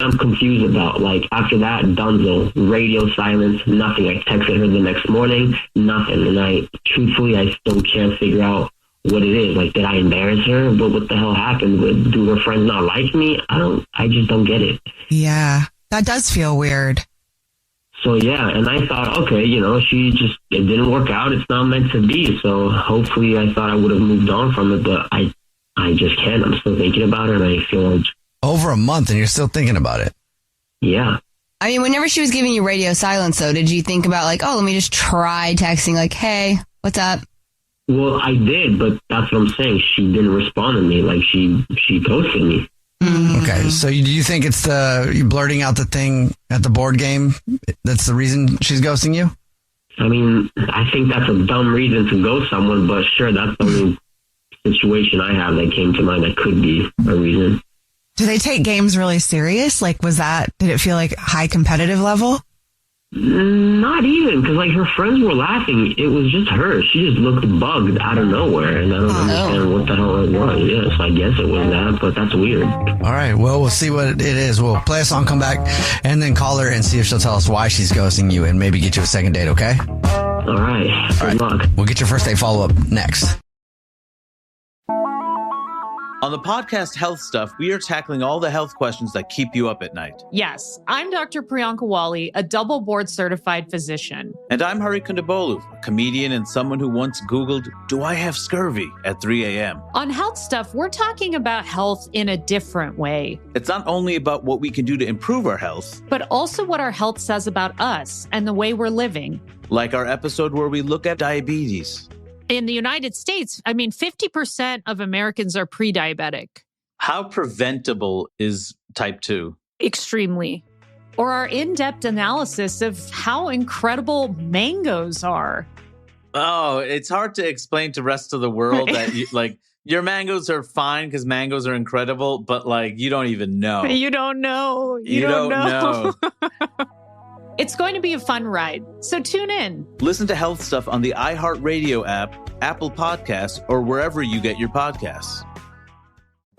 I'm confused about. Like, after that, dunzo, radio silence, nothing. I texted her the next morning, nothing. And truthfully, I still can't figure out what it is. Like, did I embarrass her? What the hell happened? Do her friends not like me? I just don't get it. Yeah, that does feel weird. So, yeah, and I thought, okay, it didn't work out. It's not meant to be. So hopefully I thought I would have moved on from it, but I just can't. I'm still thinking about it, and I feel like... Over a month and you're still thinking about it. Yeah. I mean, whenever she was giving you radio silence, though, did you think about like, oh, let me just try texting like, hey, what's up? Well, I did, but that's what I'm saying. She didn't respond to me. Like, she ghosted me. Mm-hmm. Okay, so do you think it's you blurting out the thing at the board game that's the reason she's ghosting you? I mean, I think that's a dumb reason to ghost someone, but sure, that's the only situation I have that came to mind that could be a reason. Do they take games really serious? Like, did it feel like high competitive level? Not even, because like her friends were laughing. It was just her. She just looked bugged out of nowhere, and I don't understand what the hell it was. Yeah, so I guess it was that, but that's weird. All right, well, we'll see what it is. We'll play a song, come back, and then call her and see if she'll tell us why she's ghosting you and maybe get you a second date, okay? All right. Good luck. We'll get your first date follow-up next. On the podcast Health Stuff, we are tackling all the health questions that keep you up at night. Yes, I'm Dr. Priyanka Wali, a double board certified physician. And I'm Hari Kondabolu, a comedian and someone who once Googled, do I have scurvy at 3 a.m.? On Health Stuff, we're talking about health in a different way. It's not only about what we can do to improve our health, but also what our health says about us and the way we're living. Like our episode where we look at diabetes. In the United States, 50% of Americans are pre-diabetic. How preventable is type 2? Extremely. Or our in-depth analysis of how incredible mangoes are. Oh, it's hard to explain to the rest of the world that your mangoes are fine because mangoes are incredible, but you don't even know. You don't know. You don't know. It's going to be a fun ride, so tune in. Listen to Health Stuff on the iHeartRadio app, Apple Podcasts, or wherever you get your podcasts.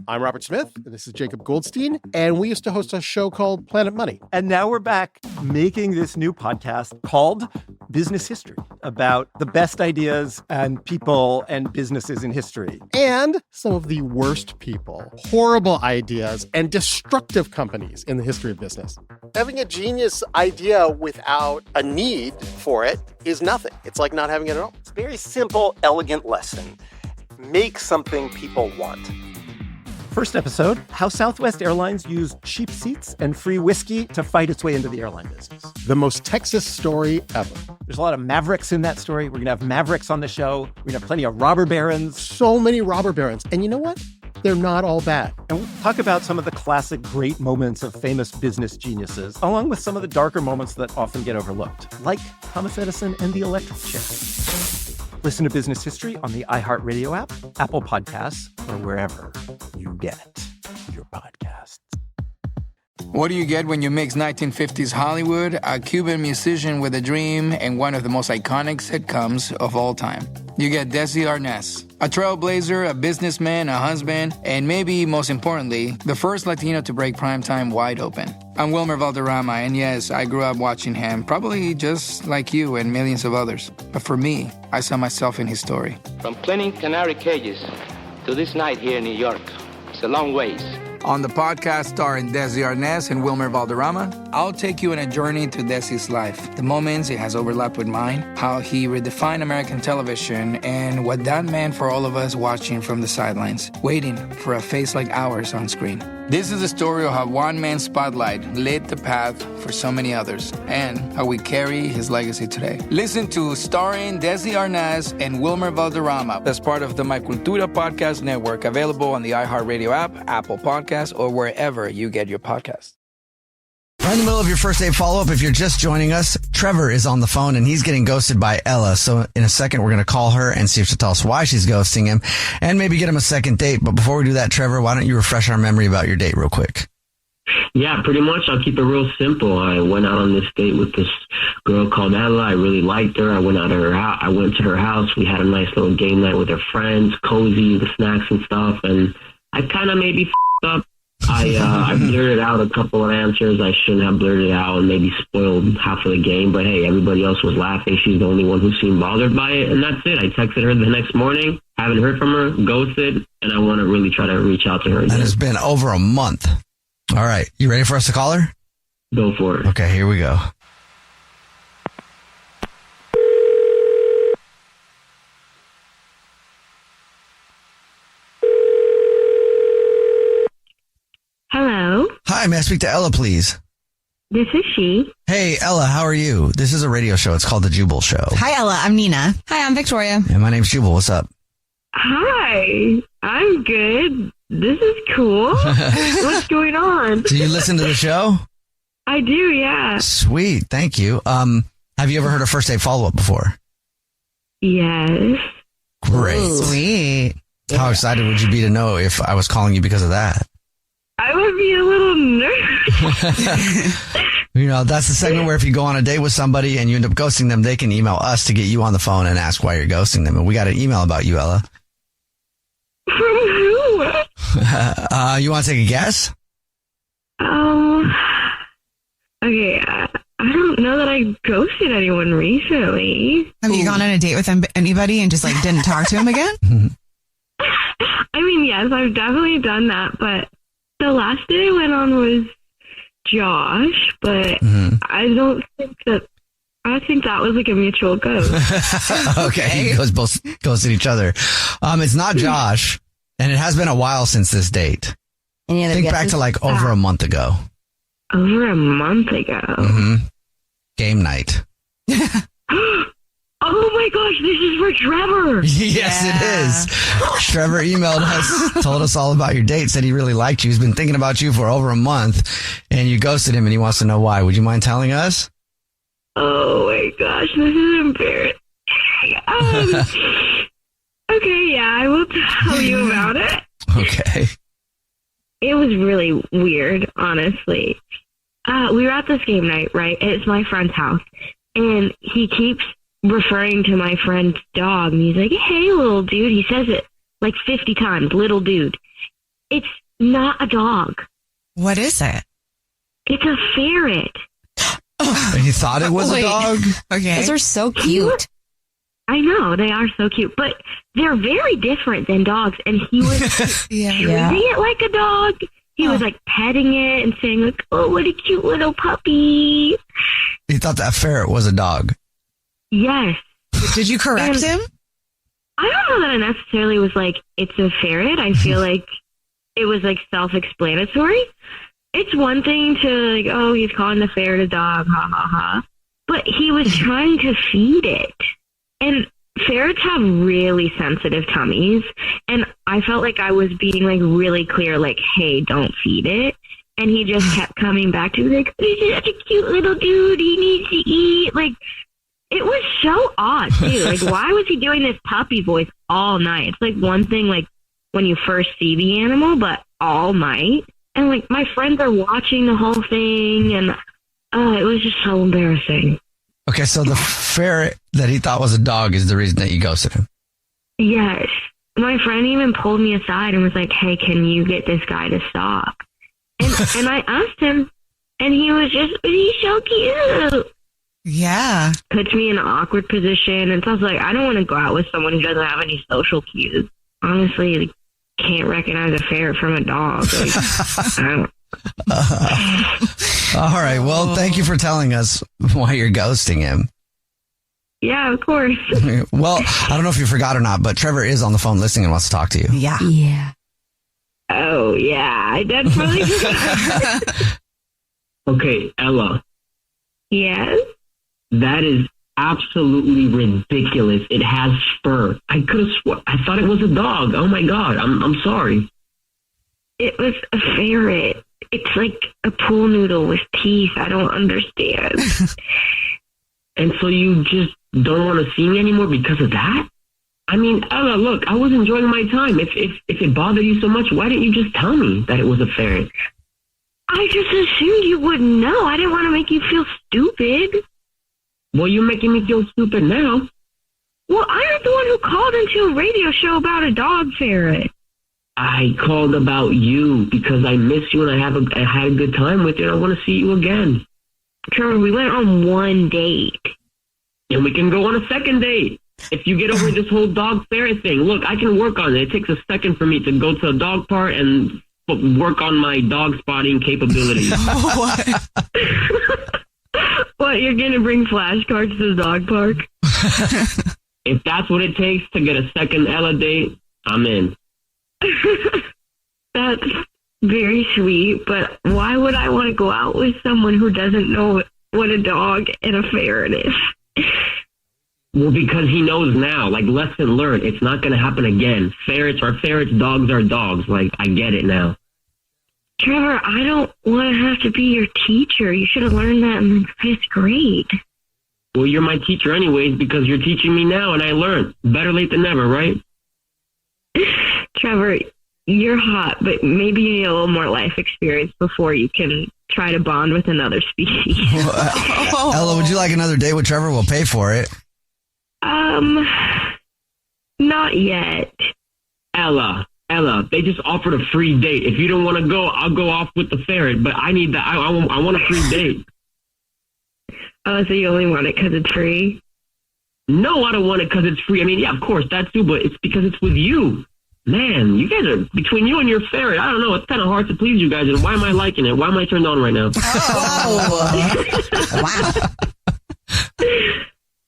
I'm Robert Smith, and this is Jacob Goldstein, and we used to host a show called Planet Money. And now we're back making this new podcast called Business History, about the best ideas and people and businesses in history. And some of the worst people, horrible ideas, and destructive companies in the history of business. Having a genius idea without a need for it is nothing. It's like not having it at all. It's a very simple, elegant lesson. Make something people want. First episode, how Southwest Airlines used cheap seats and free whiskey to fight its way into the airline business. The most Texas story ever. There's a lot of mavericks in that story. We're going to have mavericks on the show. We're going to have plenty of robber barons. So many robber barons. And you know what? They're not all bad. And we'll talk about some of the classic great moments of famous business geniuses, along with some of the darker moments that often get overlooked, like Thomas Edison and the electric chair. Listen to Business History on the iHeartRadio app, Apple Podcasts, or wherever you get your podcasts. What do you get when you mix 1950s Hollywood, a Cuban musician with a dream, and one of the most iconic sitcoms of all time? You get Desi Arnaz, a trailblazer, a businessman, a husband, and maybe most importantly, the first Latino to break primetime wide open. I'm Wilmer Valderrama, and yes, I grew up watching him, probably just like you and millions of others. But for me, I saw myself in his story. From cleaning canary cages to this night here in New York, it's a long ways. On the podcast starring Desi Arnaz and Wilmer Valderrama, I'll take you on a journey to Desi's life, the moments it has overlapped with mine, how he redefined American television, and what that meant for all of us watching from the sidelines, waiting for a face like ours on screen. This is the story of how one man's spotlight lit the path for so many others, and how we carry his legacy today. Listen to Starring Desi Arnaz and Wilmer Valderrama as part of the My Cultura Podcast Network, available on the iHeartRadio app, Apple Podcasts, or wherever you get your podcasts. Right in the middle of your first date follow-up, if you're just joining us, Trevor is on the phone and he's getting ghosted by Ella. So in a second, we're going to call her and see if she'll tell us why she's ghosting him and maybe get him a second date. But before we do that, Trevor, why don't you refresh our memory about your date real quick? Yeah, pretty much. I'll keep it real simple. I went out on this date with this girl called Ella. I really liked her. I went out to her house. I went to her house. We had a nice little game night with her friends, cozy, the snacks and stuff. And I kind of maybe f***ed up. I blurted out a couple of answers I shouldn't have blurted out and maybe spoiled half of the game. But hey, everybody else was laughing. She's the only one who seemed bothered by it. And that's it. I texted her the next morning, haven't heard from her, ghosted, and I want to really try to reach out to her again. And it's been over a month. All right. You ready for us to call her? Go for it. Okay, here we go. Hello. Hi, may I speak to Ella, please? This is she. Hey, Ella, how are you? This is a radio show. It's called The Jubal Show. Hi, Ella. I'm Nina. Hi, I'm Victoria. And my name's Jubal. What's up? Hi. I'm good. This is cool. What's going on? Do you listen to the show? I do, yeah. Sweet. Thank you. Have you ever heard of first date follow-up before? Yes. Great. Ooh. Sweet. How excited would you be to know if I was calling you because of that? I would be a little nervous. You know, that's the segment where if you go on a date with somebody and you end up ghosting them, they can email us to get you on the phone and ask why you're ghosting them. And we got an email about you, Ella. From who? You want to take a guess? Okay, I don't know that I ghosted anyone recently. Have you gone on a date with anybody and just like didn't talk to him again? I mean, yes, I've definitely done that, but the last date I went on was Josh, but I think that was like a mutual ghost. Okay, you guys both ghosted each other. It's not Josh, and it has been a while since this date. Any other Think guesses? back to like over a month ago. Over a month ago. Game night. Oh my gosh, this is for Trevor. Yes, it is. Trevor emailed us, told us all about your date, said he really liked you. He's been thinking about you for over a month, and you ghosted him, and he wants to know why. Would you mind telling us? Oh my gosh, this is embarrassing. Okay, yeah, I will tell you about it. Okay. It was really weird, honestly. We were at this game night, right? It's my friend's house, and he keeps referring to my friend's dog, and he's like, hey, little dude. He says it like 50 times, little dude. It's not a dog. What is it? It's a ferret. And you thought it was a dog? Okay. Those are so cute. I know, they are so cute, but they're very different than dogs, and he was treating it like a dog. He was like petting it and saying like, oh, what a cute little puppy. You thought that ferret was a dog? Yes. Did you correct him? I don't know that I necessarily was like, it's a ferret. I feel like it was like self-explanatory. It's one thing to like, oh, he's calling the ferret a dog, ha ha ha. But he was trying to feed it. And ferrets have really sensitive tummies. And I felt like I was being like really clear, like, hey, don't feed it. And he just kept coming back to me like, he's such a cute little dude. He needs to eat. Like, it was so odd, too. Like, why was he doing this puppy voice all night? It's like one thing, like, when you first see the animal, but all night. And, like, my friends are watching the whole thing, and it was just so embarrassing. Okay, so the ferret that he thought was a dog is the reason that you ghosted him. Yes. My friend even pulled me aside and was like, hey, can you get this guy to stop? And I asked him, and he was just, he's so cute. Yeah. Puts me in an awkward position. And so I was like, I don't want to go out with someone who doesn't have any social cues. Honestly, like, can't recognize a ferret from a dog. Like, I don't. All right. Well, thank you for telling us why you're ghosting him. Yeah, of course. Well, I don't know if you forgot or not, but Trevor is on the phone listening and wants to talk to you. Yeah. Yeah. Oh, yeah. I definitely forgot. Okay, Ella, Yes? that is absolutely ridiculous. It has fur. I could have sworn. I thought it was a dog. Oh my God. I'm sorry. It was a ferret. It's like a pool noodle with teeth. I don't understand. And so you just don't want to see me anymore because of that? I mean, Ella, look, I was enjoying my time. If it bothered you so much, why didn't you just tell me that it was a ferret? I just assumed you wouldn't know. I didn't want to make you feel stupid. Well, you're making me feel stupid now. Well, I'm the one who called into a radio show about a dog ferret. I called about you because I miss you and I had a good time with you and I want to see you again. Trevor, we went on one date. And we can go on a second date. If you get over this whole dog ferret thing, look, I can work on it. It takes a second for me to go to a dog park and work on my dog spotting capabilities. What, you're going to bring flashcards to the dog park? If that's what it takes to get a second Ella date, I'm in. That's very sweet, but why would I want to go out with someone who doesn't know what a dog and a ferret is? Well, because he knows now, like, lesson learned. It's not going to happen again. Ferrets are ferrets, dogs are dogs. Like, I get it now. Trevor, I don't want to have to be your teacher. You should have learned that in 5th grade. Well, you're my teacher anyways because you're teaching me now and I learned. Better late than never, right? Trevor, you're hot, but maybe you need a little more life experience before you can try to bond with another species. Ella, would you like another date with Trevor? We'll pay for it. Not yet. Ella, they just offered a free date. If you don't want to go, I'll go off with the ferret, but I need that. I want a free date. Oh, so you only want it because it's free? No, I don't want it because it's free. I mean, yeah, of course, that too, but it's because it's with you. Man, you guys are, between you and your ferret, I don't know, it's kind of hard to please you guys, and why am I liking it? Why am I turned on right now? Wow.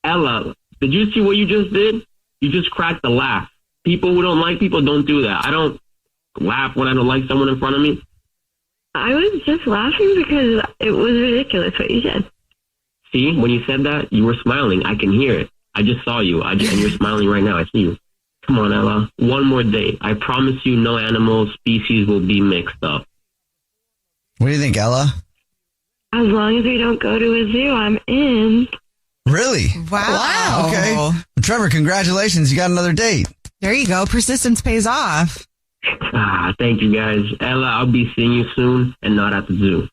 Ella, did you see what you just did? You just cracked a laugh. People who don't like people don't do that. I don't laugh when I don't like someone in front of me. I was just laughing because it was ridiculous what you said. See, when you said that, you were smiling. I can hear it. I just saw you, and you're smiling right now. I see you. Come on, Ella. One more date. I promise you no animal species will be mixed up. What do you think, Ella? As long as we don't go to a zoo, I'm in. Really? Wow. Okay. Well, Trevor, congratulations. You got another date. There you go. Persistence pays off. Thank you, guys. Ella, I'll be seeing you soon and not at the zoo.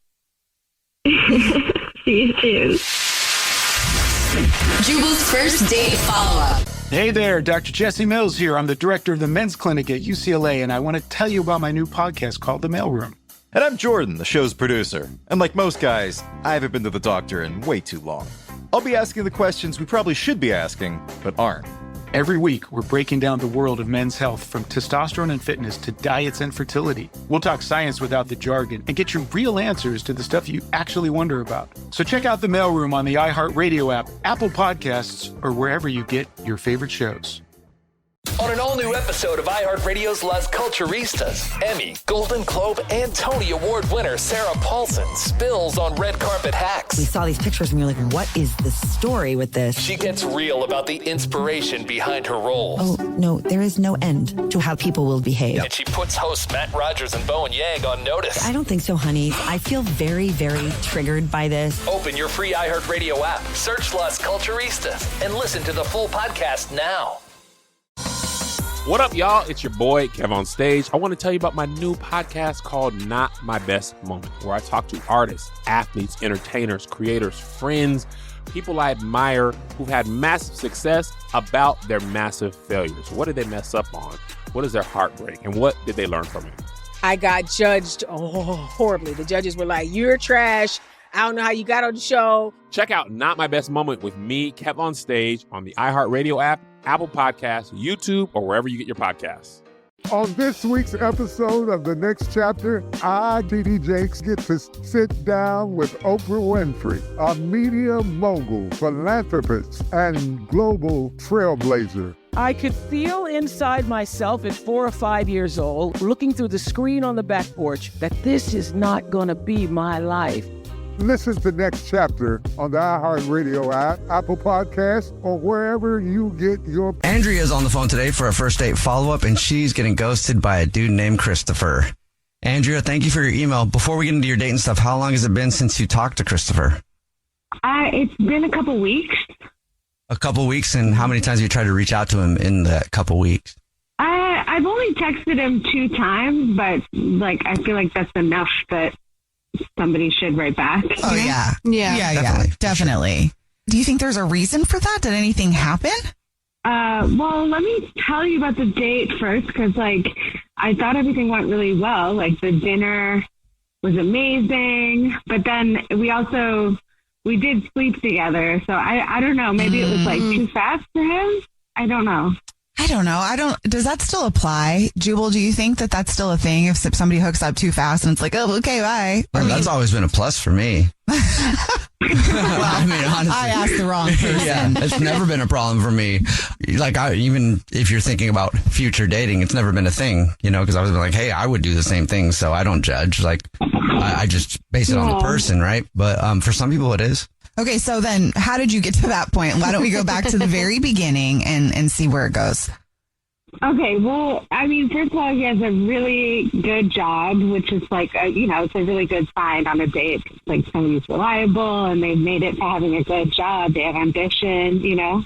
See you soon. Jubal's first date follow-up. Hey there, Dr. Jesse Mills here. I'm the director of the men's clinic at UCLA, and I want to tell you about my new podcast called The Mailroom. And I'm Jordan, the show's producer. And like most guys, I haven't been to the doctor in way too long. I'll be asking the questions we probably should be asking, but aren't. Every week, we're breaking down the world of men's health, from testosterone and fitness to diets and fertility. We'll talk science without the jargon and get you real answers to the stuff you actually wonder about. So check out The Mailroom on the iHeartRadio app, Apple Podcasts, or wherever you get your favorite shows. On an all-new episode of iHeartRadio's Las Culturistas, Emmy, Golden Globe, and Tony Award winner Sarah Paulson spills on red carpet hacks. We saw these pictures and we were like, what is the story with this? She gets real about the inspiration behind her roles. Oh, no, there is no end to how people will behave. And she puts hosts Matt Rogers and Bowen Yang on notice. I don't think so, honey. I feel very, very triggered by this. Open your free iHeartRadio app, search Las Culturistas, and listen to the full podcast now. What up, y'all? It's your boy, Kev on Stage. I want to tell you about my new podcast called Not My Best Moment, where I talk to artists, athletes, entertainers, creators, friends, people I admire who've had massive success about their massive failures. What did they mess up on? What is their heartbreak? And what did they learn from it? I got judged horribly. The judges were like, you're trash. I don't know how you got on the show. Check out Not My Best Moment with me, Kev on Stage, on the iHeartRadio app, Apple Podcasts, YouTube, or wherever you get your podcasts. On this week's episode of The Next Chapter, I, D.D. Jakes, get to sit down with Oprah Winfrey, a media mogul, philanthropist, and global trailblazer. I could feel inside myself at 4 or 5 years old, looking through the screen on the back porch, that this is not going to be my life. Listen to Next Chapter on the iHeartRadio app, Apple Podcasts, or wherever you get your... Andrea's on the phone today for a first date follow-up, and she's getting ghosted by a dude named Christopher. Andrea, thank you for your email. Before we get into your date and stuff, how long has it been since you talked to Christopher? It's been a couple weeks. A couple weeks, and how many times have you tried to reach out to him in that couple weeks? I've only texted him 2 times, but I feel like that's enough that somebody should write back. Oh, yeah. Yeah, definitely. Do you think there's a reason for that? Did anything happen? Well, let me tell you about the date first, because, I thought everything went really well. Like the dinner was amazing, but then we did sleep together. So I don't know. Maybe it was like too fast for him. I don't know. Does that still apply? Jubal, do you think that that's still a thing if somebody hooks up too fast and it's like, oh, okay, bye? Well, that's always been a plus for me. Well, I mean, honestly, I asked the wrong person. Yeah, it's never been a problem for me. Like, even if you're thinking about future dating, it's never been a thing, because I was like, hey, I would do the same thing, so I don't judge. Like, I just base it on the person, right? But for some people, it is. Okay, so then how did you get to that point? Why don't we go back to the very beginning and see where it goes? Okay, well, I mean, first of all, he has a really good job, which is like, it's a really good sign on a date. Like somebody's reliable and they've made it to having a good job. They have ambition,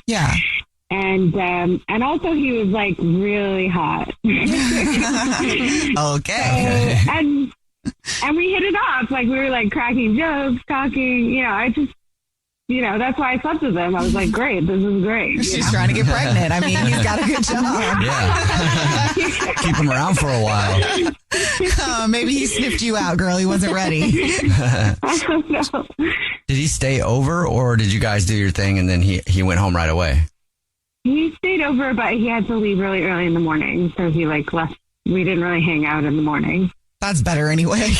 Yeah. And also he was like really hot. Okay. So, and we hit it off. Like we were like cracking jokes, talking, that's why I slept with him. I was like, great, this is great. She's trying to get pregnant. I mean, he's got a good job. Yeah. Keep him around for a while. Maybe he sniffed you out, girl. He wasn't ready. I don't know. Did he stay over or did you guys do your thing and then he went home right away? He stayed over, but he had to leave really early in the morning. So he left. We didn't really hang out in the morning. That's better anyway.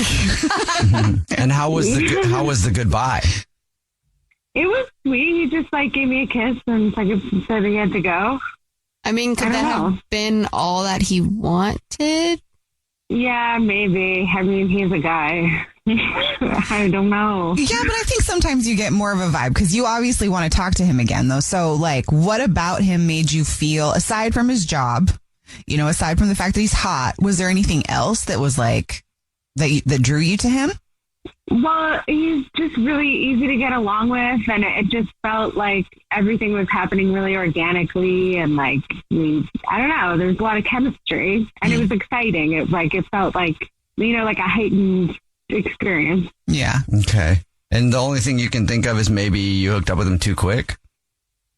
And how was the goodbye? It was sweet. He just gave me a kiss and said he had to go. I mean, could that have been all that he wanted? Yeah, maybe. I mean, he's a guy. I don't know. Yeah, but I think sometimes you get more of a vibe because you obviously want to talk to him again, though. So, what about him made you feel, aside from his job, aside from the fact that he's hot, was there anything else that was that drew you to him? Well, he's just really easy to get along with, and it just felt like everything was happening really organically, and I don't know, there's a lot of chemistry, and it was exciting. It felt like a heightened experience. Yeah. Okay. And the only thing you can think of is maybe you hooked up with him too quick?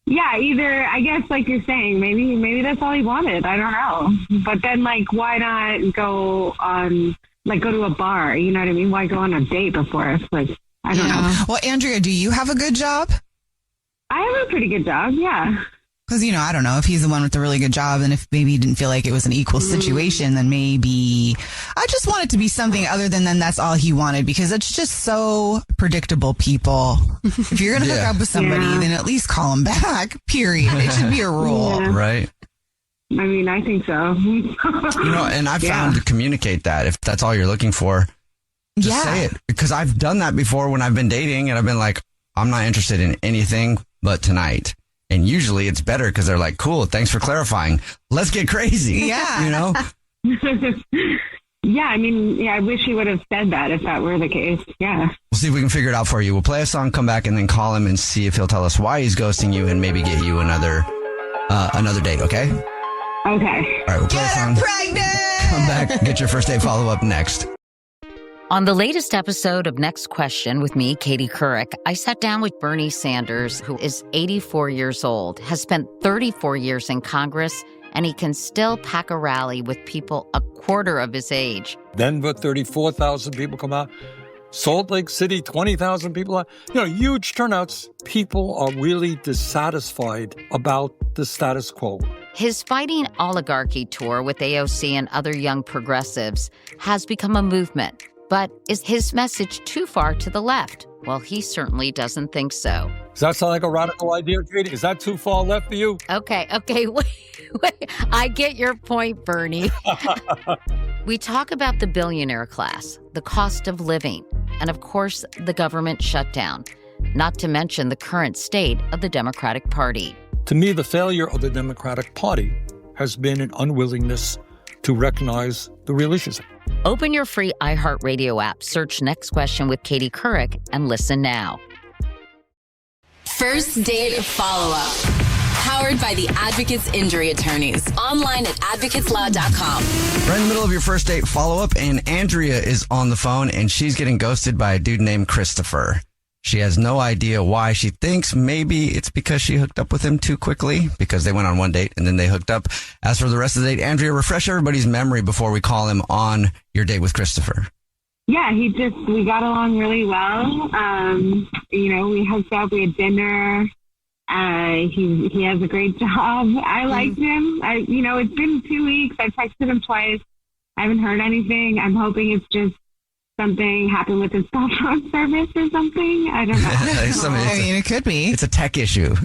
Yeah, either, I guess, like you're saying, maybe that's all he wanted. I don't know. But then, why not go to a bar? You know what I mean? Why go on a date before? It's I don't know. Well, Andrea, do you have a good job? I have a pretty good job, yeah. Because, I don't know if he's the one with the really good job and if maybe he didn't feel like it was an equal situation, then maybe I just want it to be something other than that's all he wanted, because it's just so predictable, people. If you're going to hook up with somebody, then at least call him back, period. It should be a rule. Yeah. Right. I mean, I think so. And I've found to communicate that if that's all you're looking for, just say it. Because I've done that before when I've been dating and I've been like, I'm not interested in anything but tonight. And usually it's better because they're like, cool, thanks for clarifying. Let's get crazy. Yeah. Yeah, I mean, I wish he would have said that if that were the case. Yeah. We'll see if we can figure it out for you. We'll play a song, come back, and then call him and see if he'll tell us why he's ghosting you and maybe get you another date, okay? Okay. All right, we'll play a song. Pregnant! Come back, get your first date follow-up next. On the latest episode of Next Question with me, Katie Couric, I sat down with Bernie Sanders, who is 84 years old, has spent 34 years in Congress, and he can still pack a rally with people a quarter of his age. Denver, 34,000 people come out. Salt Lake City, 20,000 people out. Huge turnouts. People are really dissatisfied about the status quo. His Fighting Oligarchy tour with AOC and other young progressives has become a movement. But is his message too far to the left? Well, he certainly doesn't think so. Does that sound like a radical idea, Katie? Is that too far left for you? Okay, wait. I get your point, Bernie. We talk about the billionaire class, the cost of living, and of course, the government shutdown, not to mention the current state of the Democratic Party. To me, the failure of the Democratic Party has been an unwillingness to recognize the real issues. Open your free iHeartRadio app, search Next Question with Katie Couric, and listen now. First Date Follow-Up. Powered by the Advocates Injury Attorneys. Online at advocateslaw.com. We're in the middle of your first date follow-up, and Andrea is on the phone, and she's getting ghosted by a dude named Christopher. She has no idea why. She thinks maybe it's because she hooked up with him too quickly because they went on one date and then they hooked up. As for the rest of the date, Andrea, refresh everybody's memory before we call him on your date with Christopher. Yeah, we got along really well. We hooked up, we had dinner. He has a great job. I liked him. It's been 2 weeks. I texted him twice. I haven't heard anything. I'm hoping it's just something happened with his cell phone service or something. I don't know. It could be. It's a tech issue.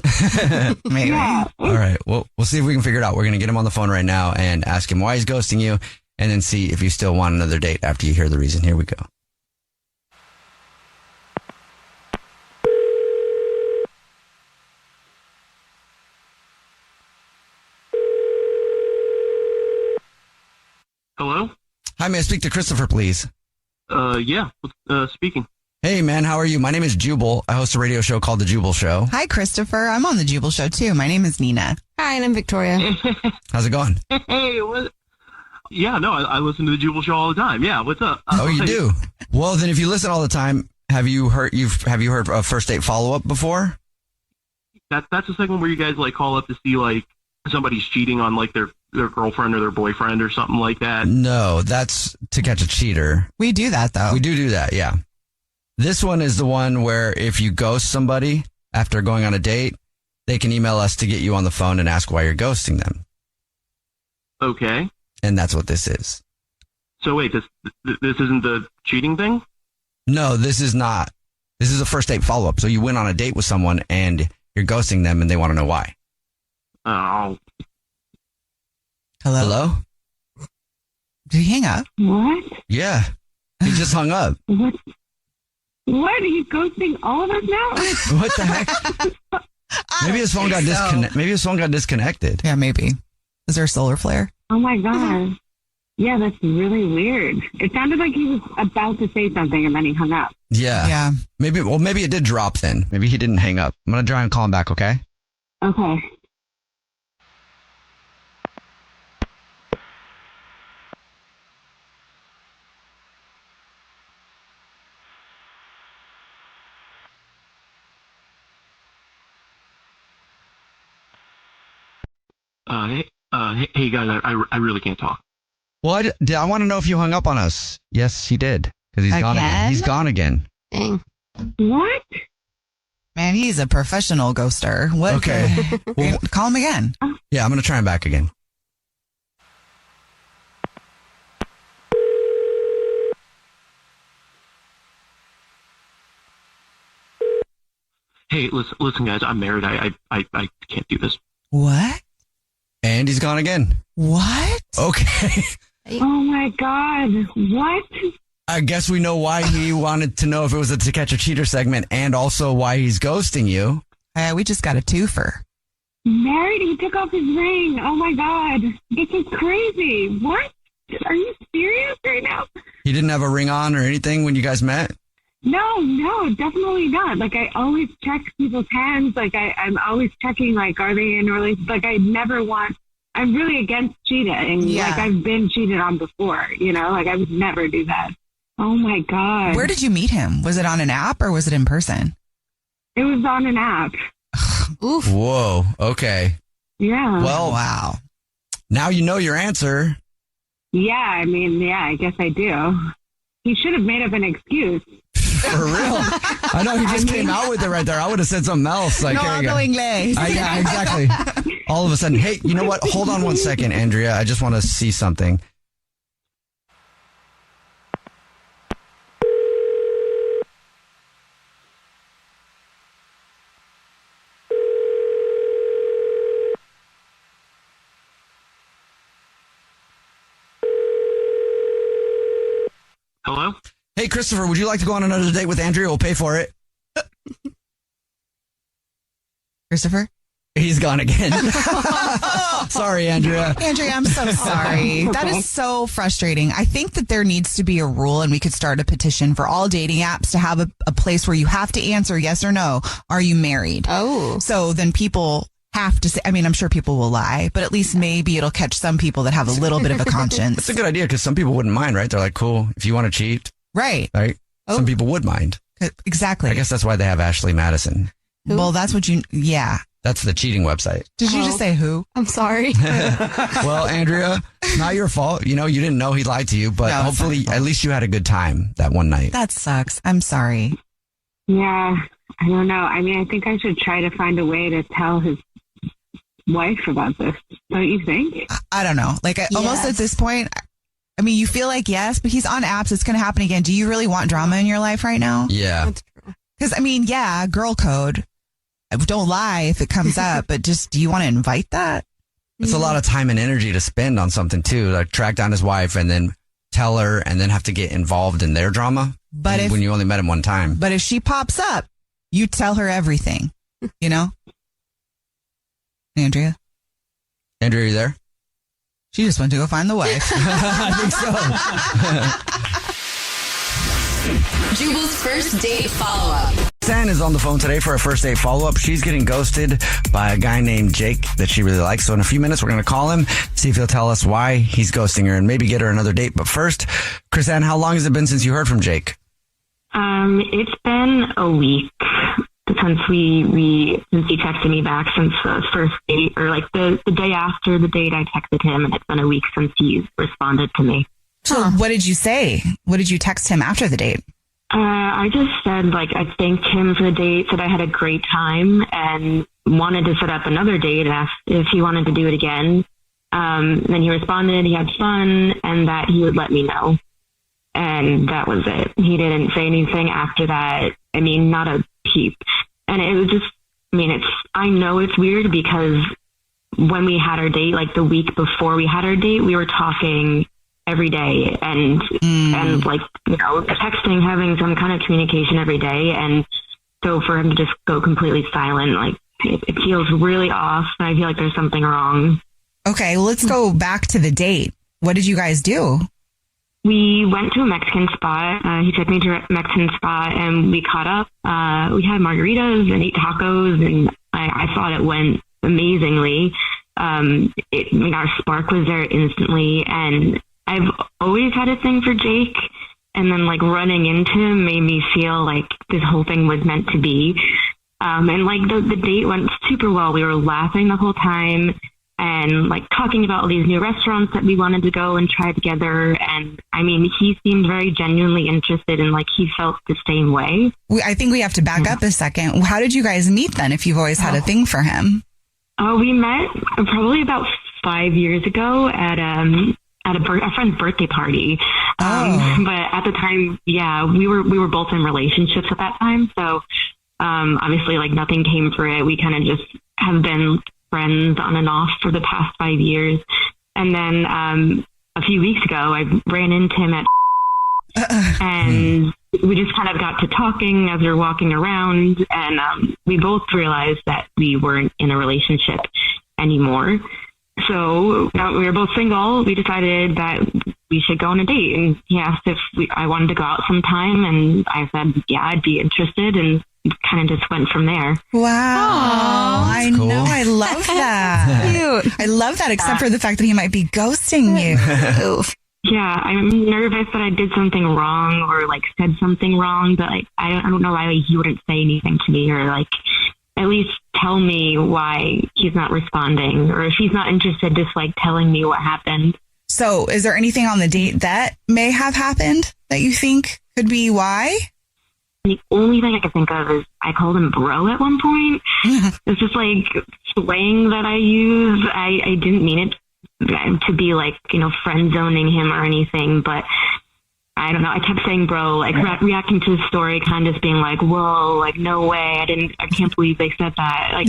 Maybe. Yeah. All right. Well, we'll see if we can figure it out. We're going to get him on the phone right now and ask him why he's ghosting you and then see if you still want another date after you hear the reason. Here we go. Hello? Hi, may I speak to Christopher, please? Yeah, speaking. Hey, man, how are you? My name is Jubal. I host a radio show called The Jubal Show. Hi, Christopher. I'm on The Jubal Show, too. My name is Nina. Hi, and I'm Victoria. How's it going? Hey, what? Yeah, no, I listen to The Jubal Show all the time. Yeah, what's up? Oh, you do? Well, then if you listen all the time, have you heard of First Date Follow-Up before? That's the segment where you guys, call up to see, somebody's cheating on, their girlfriend or their boyfriend or something like that? No, that's To Catch a Cheater. We do that, though. We do that, yeah. This one is the one where if you ghost somebody after going on a date, they can email us to get you on the phone and ask why you're ghosting them. Okay. And that's what this is. So wait, this isn't the cheating thing? No, this is not. This is a first date follow-up. So you went on a date with someone and you're ghosting them and they want to know why. Oh. Hello? Did he hang up? What? Yeah. He just hung up. What? Are you ghosting all of us now? What the heck? Maybe his phone got Maybe his phone got disconnected. Yeah, maybe. Is there a solar flare? Oh my God. Yeah, that's really weird. It sounded like he was about to say something and then he hung up. Yeah. Yeah. Maybe it did drop then. Maybe he didn't hang up. I'm going to try and call him back, okay? Okay. Hey guys, I really can't talk. Well, I want to know if you hung up on us. Yes, he did. Because he's gone again. He's gone again. Dang. What? Man, he's a professional ghoster. What? Okay. Well, call him again. Yeah, I'm going to try him back again. Hey, listen guys, I'm married. I can't do this. What? And he's gone again. What? Okay. Oh my God. What? I guess we know why he wanted to know if it was a To Catch a Cheater segment and also why he's ghosting you. We just got a twofer. Married? He took off his ring. Oh my God. This is crazy. What? Are you serious right now? He didn't have a ring on or anything when you guys met? No, definitely not. I always check people's hands. I'm always checking, are they in a relationship? I'm really against cheating. Yeah. I've been cheated on before, I would never do that. Oh my God. Where did you meet him? Was it on an app or was it in person? It was on an app. Oof. Whoa. Okay. Yeah. Well, wow. Now you know your answer. Yeah, I guess I do. He should have made up an excuse. For real? I know he just came out with it right there. I would have said something else. No hablo inglés. Yeah, exactly. All of a sudden, hey, you know what? Hold on one second, Andrea. I just want to see something. Hello? Hey, Christopher, would you like to go on another date with Andrea? We'll pay for it. Christopher? He's gone again. Sorry, Andrea. Andrea, I'm so sorry. That is so frustrating. I think that there needs to be a rule, and we could start a petition for all dating apps to have a place where you have to answer yes or no. Are you married? Oh. So then people have to say, I'm sure people will lie, but at least maybe it'll catch some people that have a little bit of a conscience. That's a good idea because some people wouldn't mind, right? They're like, cool, if you want to cheat. Right. Some people would mind. Exactly. I guess that's why they have Ashley Madison. Who? Well, that's what yeah. That's the cheating website. Did you just say who? I'm sorry. Well, Andrea, not your fault. You didn't know he lied to you, but hopefully at least you had a good time that one night. That sucks. I'm sorry. Yeah, I don't know. I mean, I think I should try to find a way to tell his wife about this. Don't you think? I don't know. Like, almost at this point, I mean, you feel like yes, but he's on apps. It's going to happen again. Do you really want drama in your life right now? Yeah. That's true. Because, I mean, yeah, girl code. Don't lie if it comes up, but just, do you want to invite that? It's a lot of time and energy to spend on something too, like track down his wife and then tell her and then have to get involved in their drama. But when you only met him one time. But if she pops up, you tell her everything, Andrea? Andrea, are you there? She just went to go find the wife. I think so. Jubal's first date follow-up. San is on the phone today for a first date follow-up. She's getting ghosted by a guy named Jake that she really likes. So in a few minutes, we're going to call him, see if he'll tell us why he's ghosting her and maybe get her another date. But first, Chris-Ann, how long has it been since you heard from Jake? It's been a week since he texted me back since the first date, or like the day after the date I texted him, and it's been a week since he's responded to me. So what did you say? What did you text him after the date? I just said, like, I thanked him for the date, said I had a great time, and wanted to set up another date, asked if he wanted to do it again. Then he responded he had fun and that he would let me know. And that was it. He didn't say anything after that. I mean, not a peep. And it was just, I know it's weird because when we had our date, like the week before we had our date, we were talking every day and like, texting, having some kind of communication every day. And so for him to just go completely silent, like it feels really off. And I feel like there's something wrong. Okay, well, let's go back to the date. What did you guys do? We went to a Mexican spot. He took me to a Mexican spot and we caught up. We had margaritas and ate tacos, and I thought it went amazingly. Our spark was there instantly, and I've always had a thing for Jake, and then like running into him made me feel like this whole thing was meant to be. And like the date went super well. We were laughing the whole time and like talking about all these new restaurants that we wanted to go and try together. And he seemed very genuinely interested, and like he felt the same way. I think we have to back up a second. How did you guys meet then, if you've always had a thing for him? We met probably about 5 years ago at a friend's birthday party. But at the time, we were both in relationships at that time. So obviously like nothing came for it. We kind of just have been friends on and off for the past 5 years. And then a few weeks ago, I ran into him at and we just kind of got to talking as we were walking around, and we both realized that we weren't in a relationship anymore. So now we were both single. We decided that we should go on a date, and he asked if I wanted to go out sometime, and I said, yeah, I'd be interested, and kind of just went from there. Wow. I know. I love that. Cute. I love that, except for the fact that he might be ghosting you. Yeah, I'm nervous that I did something wrong or like said something wrong, but like I don't know why he wouldn't say anything to me, or like at least tell me why he's not responding, or if he's not interested, just like telling me what happened. So is there anything on the date that may have happened that you think could be why? The only thing I could think of is I called him bro at one point. It's just like slang that I use. I didn't mean it to be like, friend zoning him or anything, but I don't know. I kept saying bro, like reacting to his story, kind of just being like, whoa, like no way. I can't believe they said that. Like,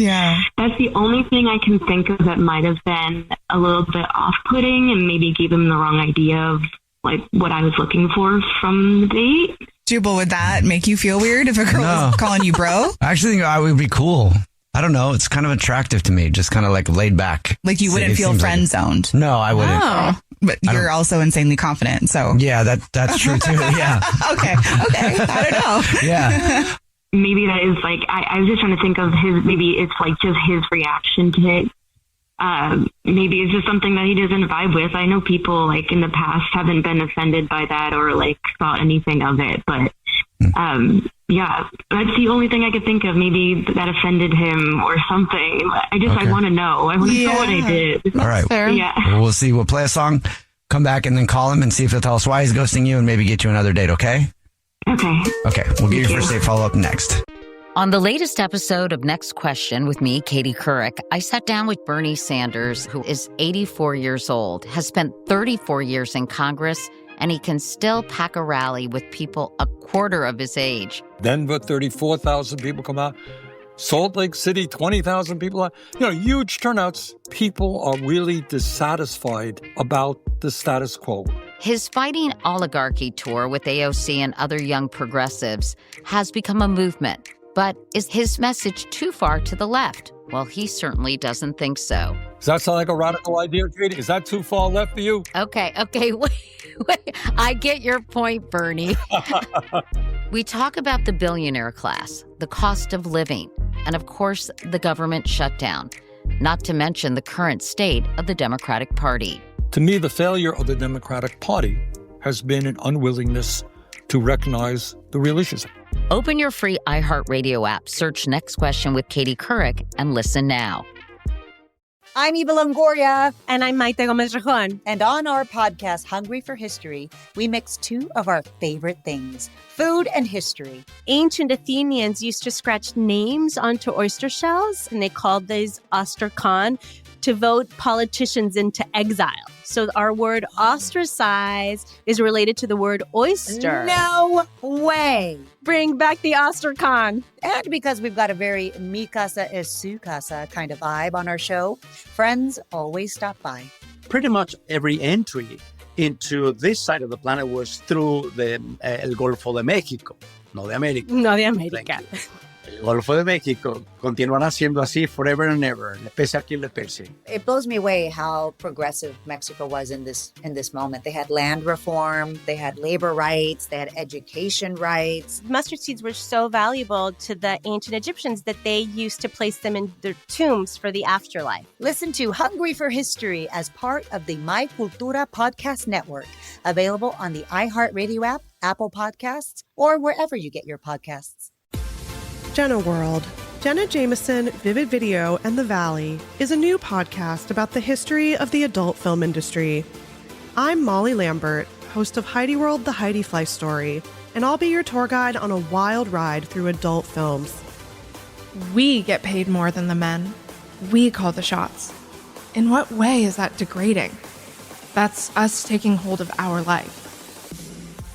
that's the only thing I can think of that might have been a little bit off-putting and maybe gave him the wrong idea of like what I was looking for from the date. Jubal, would that make you feel weird if a girl was calling you bro? I actually think I would be cool. I don't know. It's kind of attractive to me. Just kind of like laid back. Like you wouldn't feel friend zoned. No, I wouldn't. Oh. But you're also insanely confident. So yeah, that's true too. Yeah. Okay. I don't know. Yeah. Maybe that is like, I was just trying to think of maybe it's like just his reaction to it. Maybe it's just something that he doesn't vibe with. I know people like in the past haven't been offended by that or like thought anything of it, but Yeah, that's the only thing I could think of. Maybe that offended him or something. I want to know. I want to know what I did. All right. Fair. Yeah. Well, we'll see. We'll play a song, come back, and then call him and see if he'll tell us why he's ghosting you and maybe get you another date, okay? Okay. Okay. We'll get your first date follow-up next. On the latest episode of Next Question with me, Katie Couric, I sat down with Bernie Sanders, who is 84 years old, has spent 34 years in Congress, and he can still pack a rally with people a quarter of his age. Denver, 34,000 people come out. Salt Lake City, 20,000 people out. Huge turnouts. People are really dissatisfied about the status quo. His Fighting Oligarchy tour with AOC and other young progressives has become a movement. But is his message too far to the left? Well, he certainly doesn't think so. Does that sound like a radical idea, Katie? Is that too far left for you? Okay, wait. I get your point, Bernie. We talk about the billionaire class, the cost of living, and of course, the government shutdown, not to mention the current state of the Democratic Party. To me, the failure of the Democratic Party has been an unwillingness to recognize the real issues. Open your free iHeartRadio app, search Next Question with Katie Couric, and listen now. I'm Eva Longoria. And I'm Maite Gomez-Rejon. And on our podcast, Hungry for History, we mix two of our favorite things, food and history. Ancient Athenians used to scratch names onto oyster shells, and they called these ostracon, to vote politicians into exile. So our word ostracize is related to the word oyster. No way. Bring back the ostracon. And because we've got a very mi casa es su casa kind of vibe on our show, friends always stop by. Pretty much every entry into this side of the planet was through the El Golfo de México, no de América. No de América. El Golfo de México continúan haciendo así forever and ever, le pese a quien le pese. It blows me away how progressive Mexico was in this moment. They had land reform, they had labor rights, they had education rights. Mustard seeds were so valuable to the ancient Egyptians that they used to place them in their tombs for the afterlife. Listen to Hungry for History as part of the My Cultura podcast network, available on the iHeartRadio app, Apple Podcasts, or wherever you get your podcasts. Jenna World. Jenna Jameson, Vivid Video, and The Valley is a new podcast about the history of the adult film industry. I'm Molly Lambert, host of Heidi World, The Heidi Fleiss Story, and I'll be your tour guide on a wild ride through adult films. We get paid more than the men. We call the shots. In what way is that degrading? That's us taking hold of our life.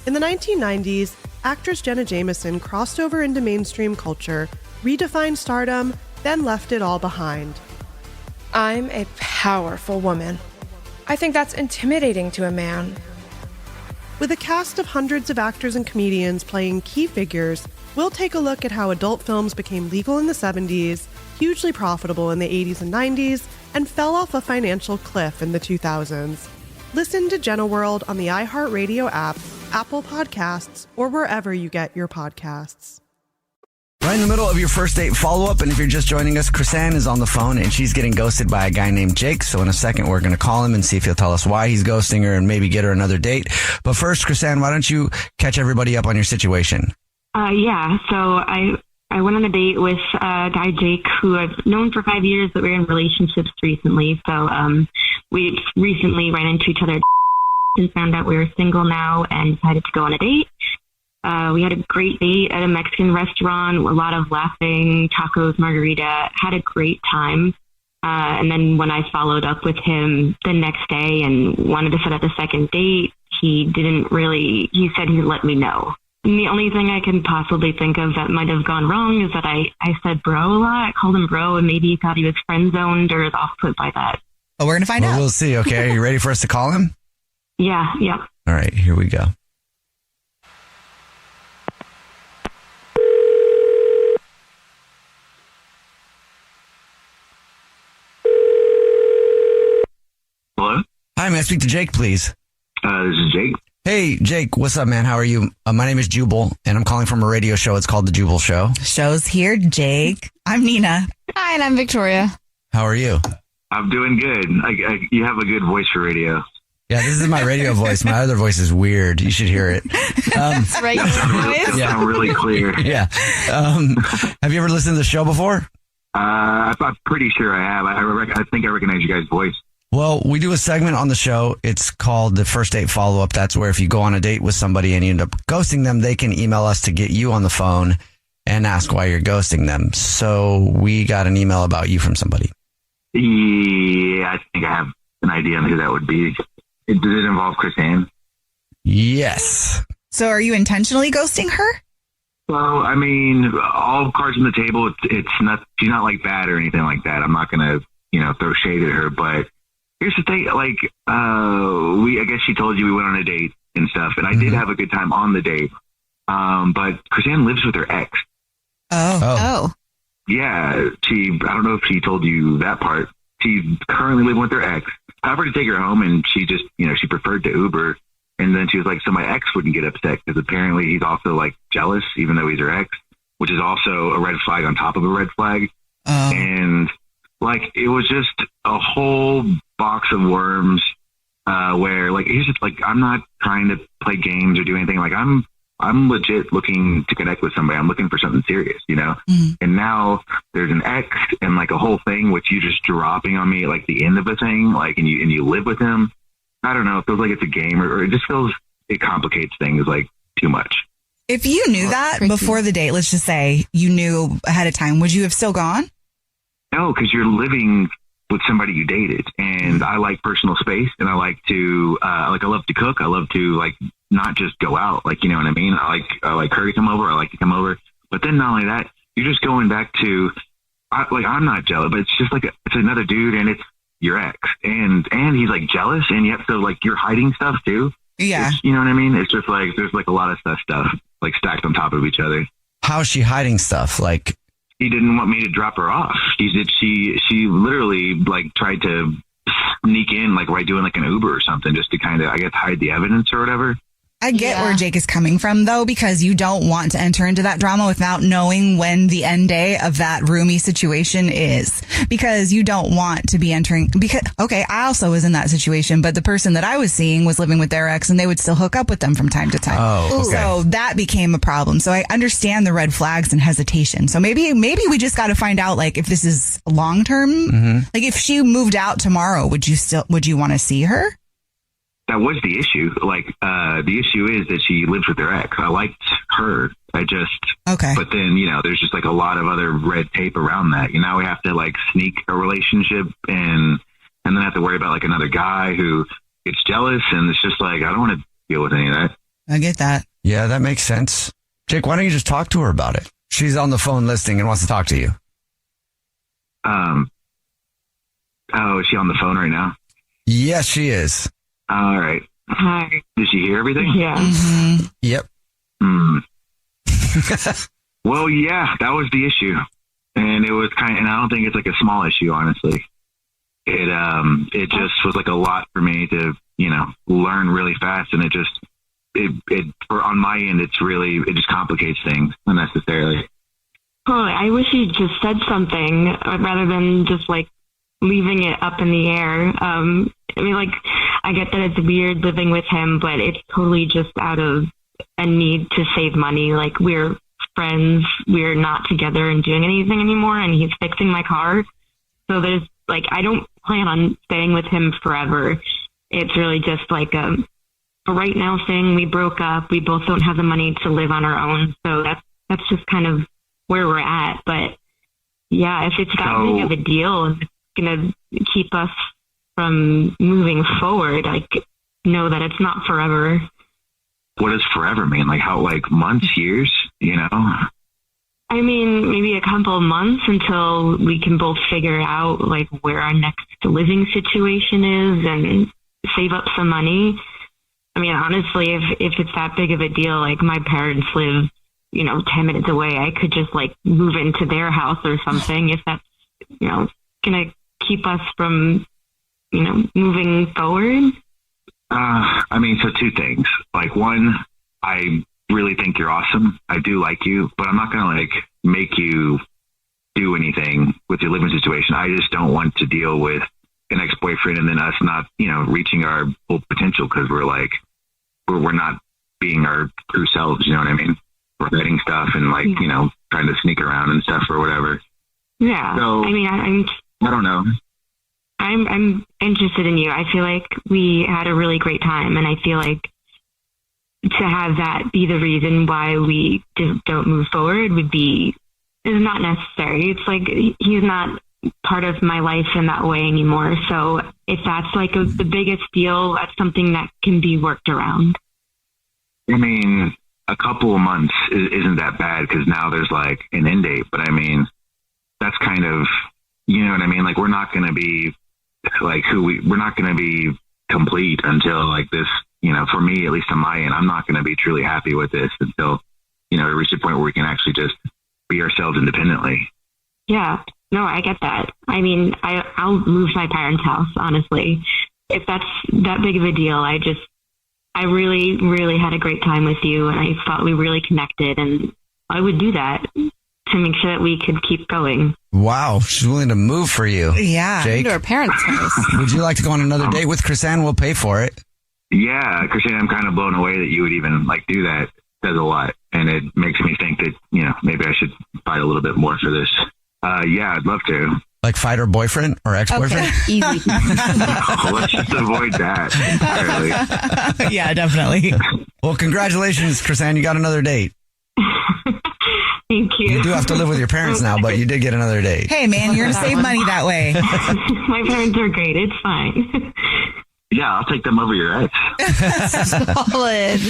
In the 1990s, actress Jenna Jameson crossed over into mainstream culture, redefined stardom, then left it all behind. I'm a powerful woman. I think that's intimidating to a man. With a cast of hundreds of actors and comedians playing key figures, we'll take a look at how adult films became legal in the 70s, hugely profitable in the 80s and 90s, and fell off a financial cliff in the 2000s. Listen to Jenna World on the iHeartRadio app, Apple Podcasts, or wherever you get your podcasts. Right in the middle of your first date follow-up, and if you're just joining us, Chrisanne is on the phone, and she's getting ghosted by a guy named Jake. So in a second, we're going to call him and see if he'll tell us why he's ghosting her and maybe get her another date. But first, Chrisanne, why don't you catch everybody up on your situation? Yeah, so I went on a date with a guy, Jake, who I've known for 5 years, but we're in relationships recently. So we recently ran into each other and found out we were single now and decided to go on a date. We had a great date at a Mexican restaurant, a lot of laughing, tacos, margarita, had a great time. And then when I followed up with him the next day and wanted to set up a second date, he said he'd let me know. And the only thing I can possibly think of that might have gone wrong is that I said bro a lot. I called him bro, and maybe he thought he was friend zoned or is off put by that. Oh, we're going to find out. We'll see. Okay. Are you ready for us to call him? Yeah. All right, here we go. Hello? Hi, may I speak to Jake, please? This is Jake. Hey, Jake, what's up, man? How are you? My name is Jubal, and I'm calling from a radio show. It's called The Jubal Show. Show's here, Jake. I'm Nina. Hi, and I'm Victoria. How are you? I'm doing good. You have a good voice for radio. Yeah, this is my radio voice. My other voice is weird. You should hear it. That's right. Sound really clear. Yeah. Have you ever listened to the show before? I'm pretty sure I have. I think I recognize you guys' voice. Well, we do a segment on the show. It's called the First Date Follow-Up. That's where if you go on a date with somebody and you end up ghosting them, they can email us to get you on the phone and ask why you're ghosting them. So we got an email about you from somebody. Yeah, I think I have an idea on who that would be. Does it involve Chris Ann? Yes. So are you intentionally ghosting her? Well, I mean, all cards on the table. It's not. She's not like bad or anything like that. I'm not gonna, throw shade at her. But here's the thing. Like, I guess she told you we went on a date and stuff, and I did have a good time on the date. But Chris Ann lives with her ex. Oh. Yeah. I don't know if she told you that part. She's currently living with her ex. I offered to take her home, and she just, she preferred to Uber. And then she was like, so my ex wouldn't get upset because apparently he's also like jealous, even though he's her ex, which is also a red flag on top of a red flag. And like, it was just a whole box of worms, where like, he's just like, I'm not trying to play games or do anything. Like I'm legit looking to connect with somebody. I'm looking for something serious, And now there's an ex and like a whole thing with you just dropping on me at like the end of a thing, like, and you live with him. I don't know. It feels like it's a game or it just feels, it complicates things like too much. If you knew that before the date, let's just say you knew ahead of time, would you have still gone? No, because you're living with somebody you dated, and I like personal space, and I like to, I love to cook. I love to like not just go out, like, you know what I mean? I like her to come over. I like to come over, but then not only that, you're just going back to, I'm not jealous, but it's just like it's another dude, and it's your ex, and he's like jealous, and yet so like you're hiding stuff too. Yeah, you know what I mean? It's just like there's like a lot of stuff like stacked on top of each other. How's she hiding stuff? Like, he didn't want me to drop her off. She literally like tried to sneak in like by doing like an Uber or something just to kind of, I guess, hide the evidence or whatever. I get where Jake is coming from, though, because you don't want to enter into that drama without knowing when the end day of that roomy situation is, because you don't want to be entering. Because, okay, I also was in that situation, but the person that I was seeing was living with their ex and they would still hook up with them from time to time. Oh, okay. So that became a problem. So I understand the red flags and hesitation. So maybe we just got to find out, like, if this is long term. Mm-hmm. Like, if she moved out tomorrow, would you want to see her? That was the issue. Like, the issue is that she lives with her ex. I liked her. Okay. But then, there's just like a lot of other red tape around that. Now we have to like sneak a relationship and then have to worry about like another guy who gets jealous. And it's just like, I don't want to deal with any of that. I get that. Yeah, that makes sense. Jake, why don't you just talk to her about it? She's on the phone listening and wants to talk to you. Oh, is she on the phone right now? Yes, she is. All right. Hi. Did she hear everything? Yeah. Mm-hmm. Yep. Well, yeah, that was the issue. And it was and I don't think it's like a small issue, honestly. It just was like a lot for me to, learn really fast. And on my end, it just complicates things unnecessarily. Oh, I wish you just said something rather than just like leaving it up in the air. I mean, like, I get that it's weird living with him, but it's totally just out of a need to save money. Like, we're friends. We're not together and doing anything anymore, and he's fixing my car. So there's, like, I don't plan on staying with him forever. It's really just like a right now thing. We broke up. We both don't have the money to live on our own. So that's just kind of where we're at. But, yeah, if it's that big of a deal and it's going to keep us from moving forward, I know that it's not forever. What does forever mean? Like how, like months, years, I mean, maybe a couple of months until we can both figure out like where our next living situation is and save up some money. I mean, honestly, if it's that big of a deal, like my parents live, 10 minutes away, I could just like move into their house or something if that's, going to keep us from moving forward. So two things. Like, one, I really think you're awesome. I do like you, but I'm not going to like make you do anything with your living situation. I just don't want to deal with an ex-boyfriend and then us not, reaching our full potential because we're like, we're not being our true selves. You know what I mean? We're hiding stuff and like, trying to sneak around and stuff or whatever. Yeah. So, I mean, I don't know. I'm interested in you. I feel like we had a really great time, and I feel like to have that be the reason why we just don't move forward is not necessary. It's like he's not part of my life in that way anymore. So if that's like the biggest deal, that's something that can be worked around. I mean, a couple of months isn't that bad because now there's like an end date. But I mean, that's kind of, you know what I mean? Like, we're not going to be like we're not going to be complete until like this, for me, at least on my end, I'm not going to be truly happy with this until, we reach a point where we can actually just be ourselves independently. Yeah, no, I get that. I mean, I'll move to my parents' house, honestly. If that's that big of a deal, I really, really had a great time with you, and I thought we really connected, and I would do that to make sure that we could keep going. Wow, she's willing to move for you. Yeah. Jake? To her parents' house. Would you like to go on another date with Chrisanne? We'll pay for it. Yeah, Chrisanne, I'm kind of blown away that you would even like do that. It says a lot, and it makes me think that, maybe I should fight a little bit more for this. Yeah, I'd love to. Like fight her boyfriend or ex-boyfriend? Okay, easy. Let's just avoid that entirely. Yeah, definitely. Well, congratulations, Chrisanne. You got another date. Thank you. You do have to live with your parents now, but you did get another date. Hey, man, you're going to save money that way. My parents are great. It's fine. Yeah, I'll take them over your ex. Solid.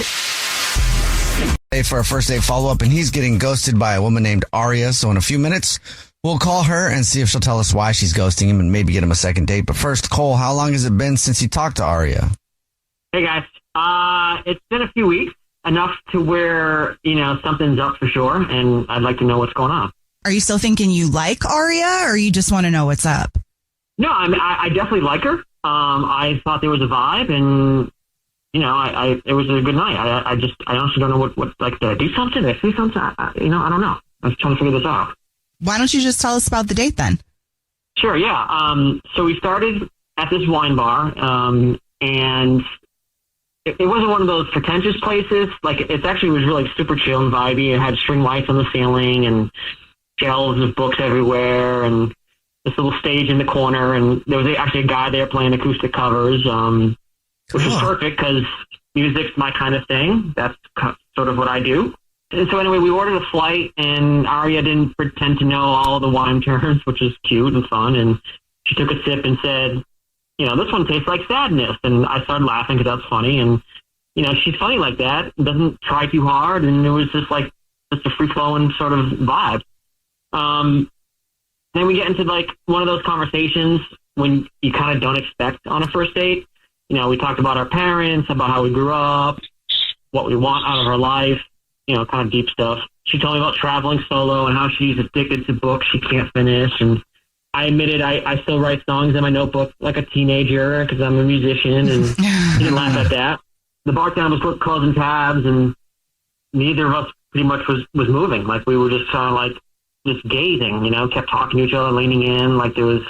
For our first date follow-up, and he's getting ghosted by a woman named Aria. So in a few minutes, we'll call her and see if she'll tell us why she's ghosting him and maybe get him a second date. But first, Cole, how long has it been since you talked to Aria? Hey, guys. It's been a few weeks, enough to where, something's up for sure, and I'd like to know what's going on. Are you still thinking you like Aria, or you just want to know what's up? No, I definitely like her. I thought there was a vibe, and it was a good night. I honestly don't know what like, did I do something? Did I say something? I don't know. I was trying to figure this out. Why don't you just tell us about the date then? Sure, yeah. So we started at this wine bar, and it wasn't one of those pretentious places. Like, it actually was really super chill and vibey. It had string lights on the ceiling and shelves of books everywhere and this little stage in the corner. And there was actually a guy there playing acoustic covers, which was perfect because music's my kind of thing. That's sort of what I do. And so anyway, we ordered a flight, and Aria didn't pretend to know all the wine terms, which is cute and fun. And she took a sip and said, this one tastes like sadness. And I started laughing because that's funny. And, she's funny like that. Doesn't try too hard. And it was just a free-flowing sort of vibe. Then we get into like one of those conversations when you kind of don't expect on a first date. We talked about our parents, about how we grew up, what we want out of our life, kind of deep stuff. She told me about traveling solo and how she's addicted to books she can't finish. And I admitted I still write songs in my notebook like a teenager because I'm a musician, and she didn't laugh at that. The bartender was closing tabs, and neither of us pretty much was moving. Like, we were just kind of like just gazing, kept talking to each other, leaning in, like there was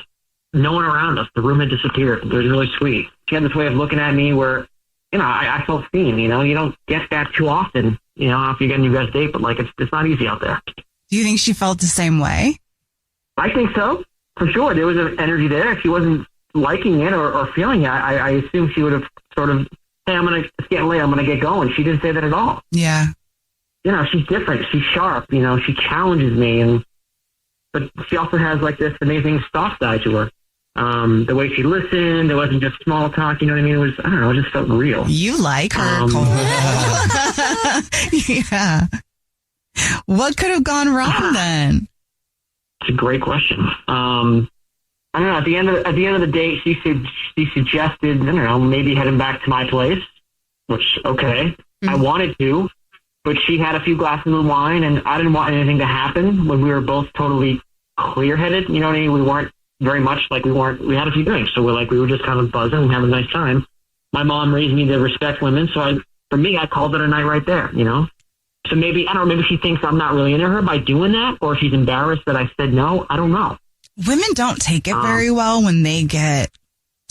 no one around us. The room had disappeared. It was really sweet. She had this way of looking at me where, I felt seen, you don't get that too often, after you get a new guy's date, but like, it's not easy out there. Do you think she felt the same way? I think so, for sure. There was an energy there. If she wasn't liking it or feeling it, I assume she would have sort of, hey, it's getting late, I'm going to get going. She didn't say that at all. Yeah. She's different. She's sharp. She challenges me, but she also has like this amazing soft side to her. The way she listened, it wasn't just small talk. You know what I mean? It was, I don't know, it just felt real. You like her, Cole. Yeah. What could have gone wrong then? It's a great question. I don't know. At the end of the date, she suggested, I don't know, maybe heading back to my place, which, okay. I wanted to, but she had a few glasses of wine, and I didn't want anything to happen when we were both totally clear-headed. You know what I mean? We weren't very much like we had a few drinks, so we were just kind of buzzing and having a nice time. My mom raised me to respect women, so I called it a night right there, So maybe, I don't know, maybe she thinks I'm not really into her by doing that, or she's embarrassed that I said no. I don't know. Women don't take it very well when they get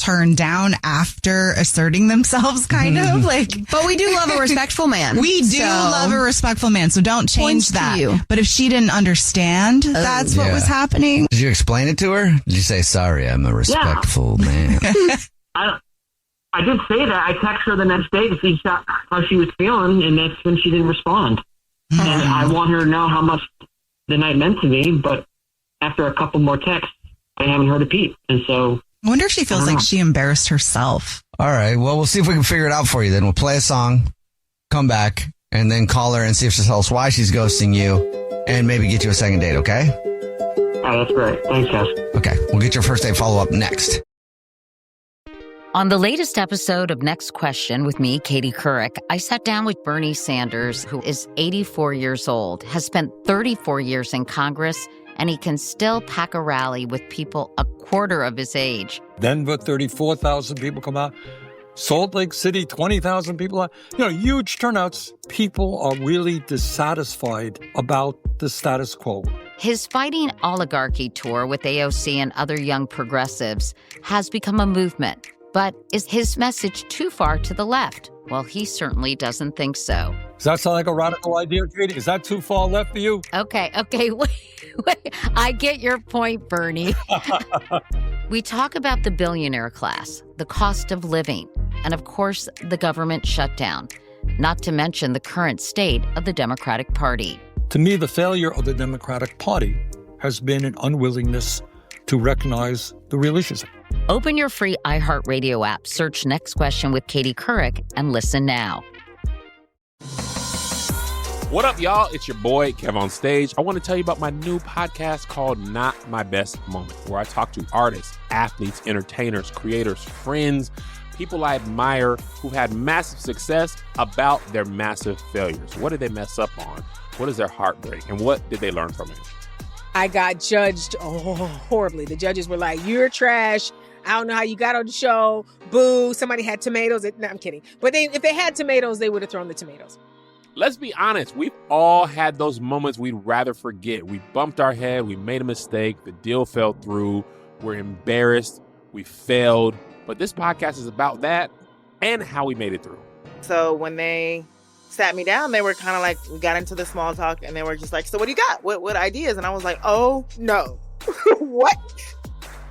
turn down after asserting themselves, kind of like. But we do love a respectful man. We do love a respectful man, so don't change that. But if she didn't understand that's what was happening. Did you explain it to her? Did you say, sorry, I'm a respectful man? I did say that. I texted her the next day to see how she was feeling, and that's when she didn't respond. And I want her to know how much the night meant to me, but after a couple more texts, I haven't heard a peep. And so I wonder if she feels like she embarrassed herself. All right. Well, we'll see if we can figure it out for you then. We'll play a song, come back, and then call her and see if she'll tell us why she's ghosting you and maybe get you a second date, okay? Oh, that's great. Thanks, guys. Okay. We'll get your first date follow-up next. On the latest episode of Next Question with me, Katie Couric, I sat down with Bernie Sanders, who is 84 years old, has spent 34 years in Congress, and he can still pack a rally with people a quarter of his age. Denver, 34,000 people come out. Salt Lake City, 20,000 people out. Huge turnouts. People are really dissatisfied about the status quo. His Fighting Oligarchy tour with AOC and other young progressives has become a movement. But is his message too far to the left? Well, he certainly doesn't think so. Does that sound like a radical idea, Katie? Is that too far left for you? Okay, wait. I get your point, Bernie. We talk about the billionaire class, the cost of living, and of course, the government shutdown, not to mention the current state of the Democratic Party. To me, the failure of the Democratic Party has been an unwillingness to recognize the real issues. Open your free iHeartRadio app, search Next Question with Katie Couric, and listen now. What up, y'all? It's your boy, Kev on Stage. I want to tell you about my new podcast called Not My Best Moment, where I talk to artists, athletes, entertainers, creators, friends, people I admire who had massive success about their massive failures. What did they mess up on? What is their heartbreak? And what did they learn from it? I got judged horribly. The judges were like, you're trash. I don't know how you got on the show. Boo. Somebody had tomatoes. No, I'm kidding. But if they had tomatoes, they would have thrown the tomatoes. Let's be honest. We've all had those moments we'd rather forget. We bumped our head. We made a mistake. The deal fell through. We're embarrassed. We failed. But this podcast is about that and how we made it through. So when they sat me down, they were kind of like, we got into the small talk and they were just like, so what do you got? What ideas? And I was like, oh no. What?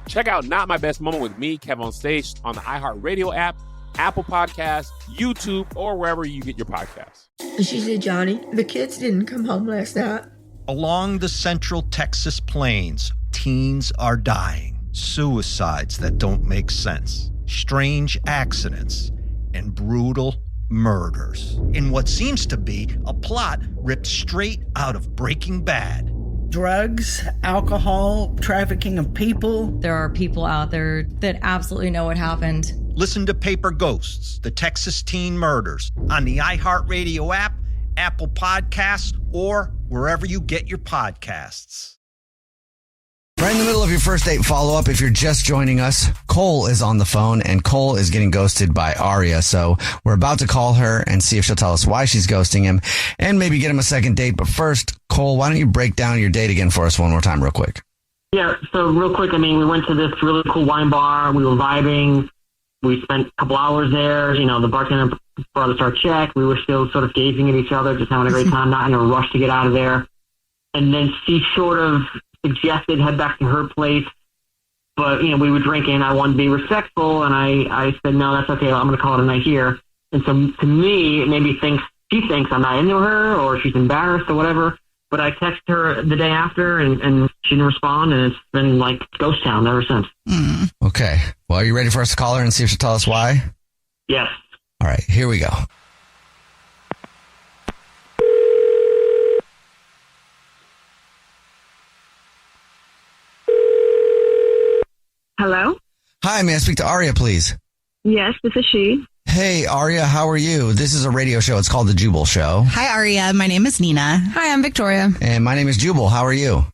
Check out Not My Best Moment with me, Kev on Stage, on the iHeartRadio app, Apple Podcasts, YouTube, or wherever you get your podcasts. She said, Johnny, the kids didn't come home last night. Along the central Texas plains, teens are dying. Suicides that don't make sense. Strange accidents and brutal murders. In what seems to be a plot ripped straight out of Breaking Bad. Drugs, alcohol, trafficking of people. There are people out there that absolutely know what happened. Listen to Paper Ghosts, the Texas Teen Murders, on the iHeartRadio app, Apple Podcasts, or wherever you get your podcasts. Right in the middle of your first date follow-up, if you're just joining us, Cole is on the phone, and Cole is getting ghosted by Aria. So we're about to call her and see if she'll tell us why she's ghosting him and maybe get him a second date. But first, Cole, why don't you break down your date again for us one more time real quick? Yeah, so real quick, we went to this really cool wine bar. We were vibing. We spent a couple hours there. The bartender brought us our check. We were still sort of gazing at each other, just having a great time, not in a rush to get out of there. And then she sort of suggested head back to her place, but we were drinking. I wanted to be respectful, and I said, no, that's okay. I'm going to call it a night here. And so to me, it maybe she thinks I'm not into her or she's embarrassed or whatever. But I texted her the day after, and she didn't respond, and it's been like ghost town ever since. Okay. Well, are you ready for us to call her and see if she'll tell us why? Yes. All right. Here we go. Hello? Hi, may I speak to Aria, please? Yes, this is she. Hey, Aria, how are you? This is a radio show. It's called The Jubal Show. Hi, Aria. My name is Nina. Hi, I'm Victoria. And my name is Jubal. How are you?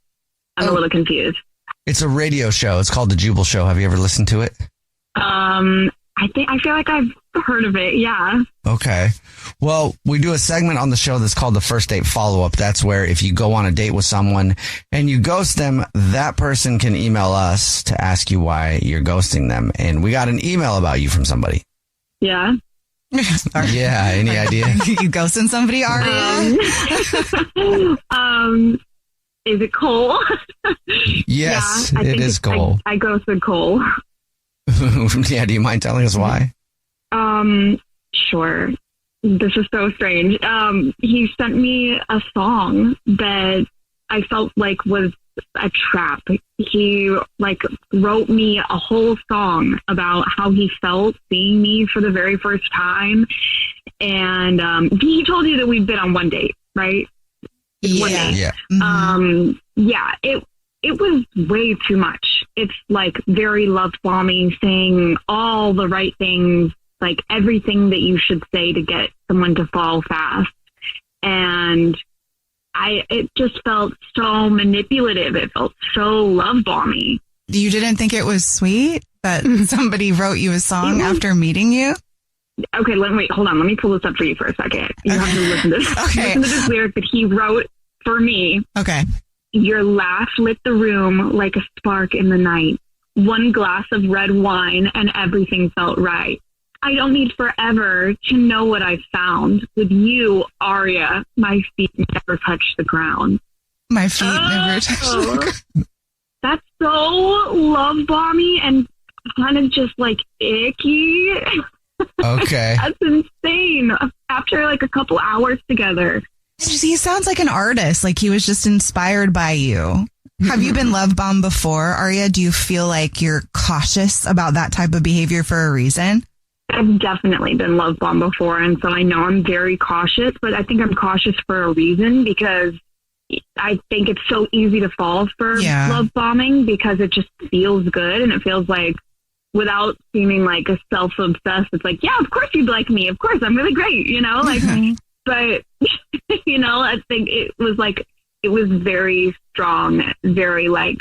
I'm a little confused. It's a radio show. It's called The Jubal Show. Have you ever listened to it? I feel like I've heard of it. Yeah. Okay. Well, we do a segment on the show that's called the first date follow-up. That's where if you go on a date with someone and you ghost them, that person can email us to ask you why you're ghosting them. And we got an email about you from somebody. Yeah. Yeah. Any idea? You ghosting somebody, Aria? Is it Cole? Yes, yeah, it is Cole. I ghosted Cole. Yeah. Do you mind telling us why? Sure. This is so strange. He sent me a song that I felt like was a trap. He wrote me a whole song about how he felt seeing me for the very first time. And he told you that we'd been on one date, right? Yeah. One date. Yeah. Yeah, it was way too much. It's like very love bombing, saying all the right things, like everything that you should say to get someone to fall fast. And it just felt so manipulative. It felt so love bombing. You didn't think it was sweet that somebody wrote you a song after meeting you? Okay, hold on. Let me pull this up for you for a second. You have to listen to this. Okay. Listen to this lyric that he wrote for me. Okay. Your laugh lit the room like a spark in the night. One glass of red wine and everything felt right. I don't need forever to know what I found. With you, Aria, my feet never touched the ground. My feet never touched the ground. That's so love bomby and kind of just like icky. Okay. That's insane. After like a couple hours together. He sounds like an artist. Like he was just inspired by you. Have you been love bombed before, Aria? Do you feel like you're cautious about that type of behavior for a reason? I've definitely been love bombed before, and so I know I'm very cautious, but I think I'm cautious for a reason because I think it's so easy to fall for love bombing because it just feels good and it feels like without seeming like a self-obsessed, it's like, yeah, of course you'd like me. Of course, I'm really great, you know, like, but, you know, I think it was very strong, very like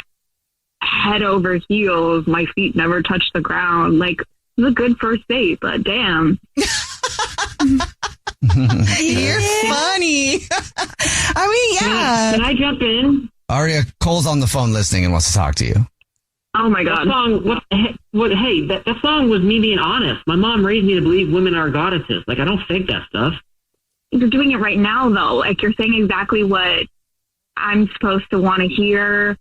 head over heels. My feet never touched the ground. Like, it was a good first date, but damn. You're funny. I mean, yeah. Can I jump in? Aria, Cole's on the phone listening and wants to talk to you. Oh my God. That song, that song was me being honest. My mom raised me to believe women are goddesses. Like, I don't fake that stuff. You're doing it right now, though. Like, you're saying exactly what I'm supposed to want to hear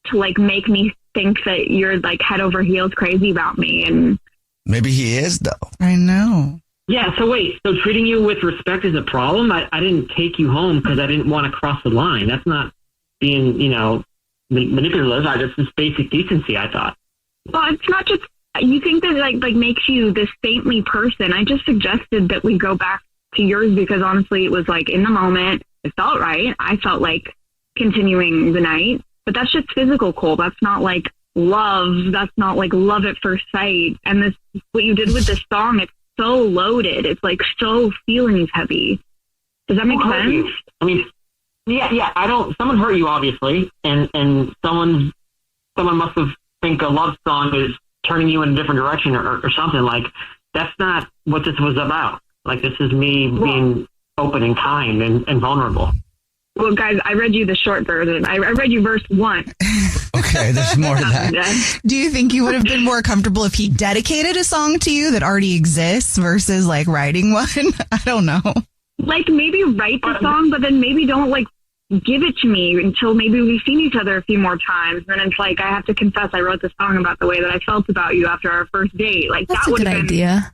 to, like, make me think that you're, like, head over heels crazy about me. And maybe he is, though. I know. Yeah, so wait. So treating you with respect is a problem? I didn't take you home because I didn't want to cross the line. That's not being, you know, manipulative. That's just basic decency, I thought. Well, it's not just... You think that, like makes you this saintly person. I just suggested that we go back to yours because honestly it was like in the moment it felt right. I felt like continuing the night, but that's just physical, Cole. That's not like love. That's not like love at first sight. And this, what you did with this song, it's so loaded. It's like so feelings heavy. Does that make sense? I mean, yeah. Someone hurt you obviously, and someone must have think a love song is turning you in a different direction or something. Like, that's not what this was about. Like, this is me being open and kind and vulnerable. Well, guys, I read you the short version. I read you verse 1. Okay, there's more to that. Do you think you would have been more comfortable if he dedicated a song to you that already exists versus, like, writing one? I don't know. Like, maybe write the song, but then maybe don't, like, give it to me until maybe we've seen each other a few more times. And it's like, I have to confess, I wrote the song about the way that I felt about you after our first date. Like, That's that would a good have been idea.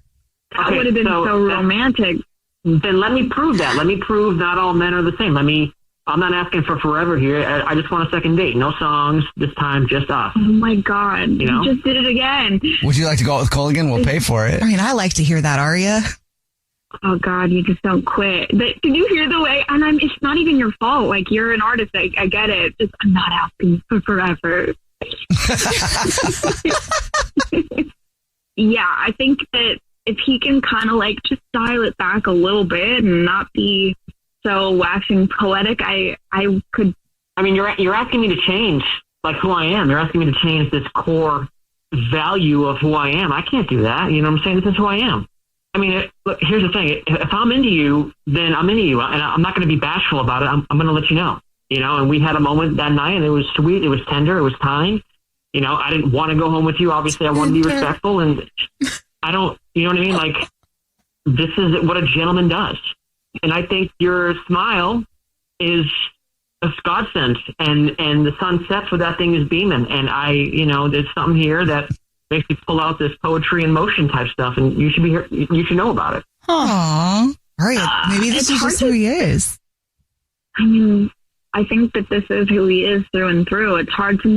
That would have been so romantic. Then let me prove that. Let me prove not all men are the same. I'm not asking for forever here. I just want a second date. No songs this time, just us. Oh my God. You know? just did it again. Would you like to go out with Cole again? We'll pay for it. I mean, I like to hear that, Aria. Oh God, you just don't quit. But did you hear the way? And it's not even your fault. Like, you're an artist. I get it. Just, I'm not asking for forever. Yeah, I think that if he can kind of like just dial it back a little bit and not be so waxing poetic, I could. I mean, you're asking me to change like who I am. You're asking me to change this core value of who I am. I can't do that. You know what I'm saying? This is who I am. I mean, look, here's the thing. If I'm into you, then I'm into you, and I'm not going to be bashful about it. I'm going to let you know, and we had a moment that night, and it was sweet. It was tender. It was kind. I didn't want to go home with you. Obviously, I wanted to be respectful, and I don't, you know what I mean? Like, this is what a gentleman does. And I think your smile is a godsend, and the sun sets where that thing is beaming. And there's something here that makes me pull out this poetry and motion type stuff, and you should be here. You should know about it. Aww. All right. Maybe this is just who he is. I mean, I think that this is who he is through and through. It's hard to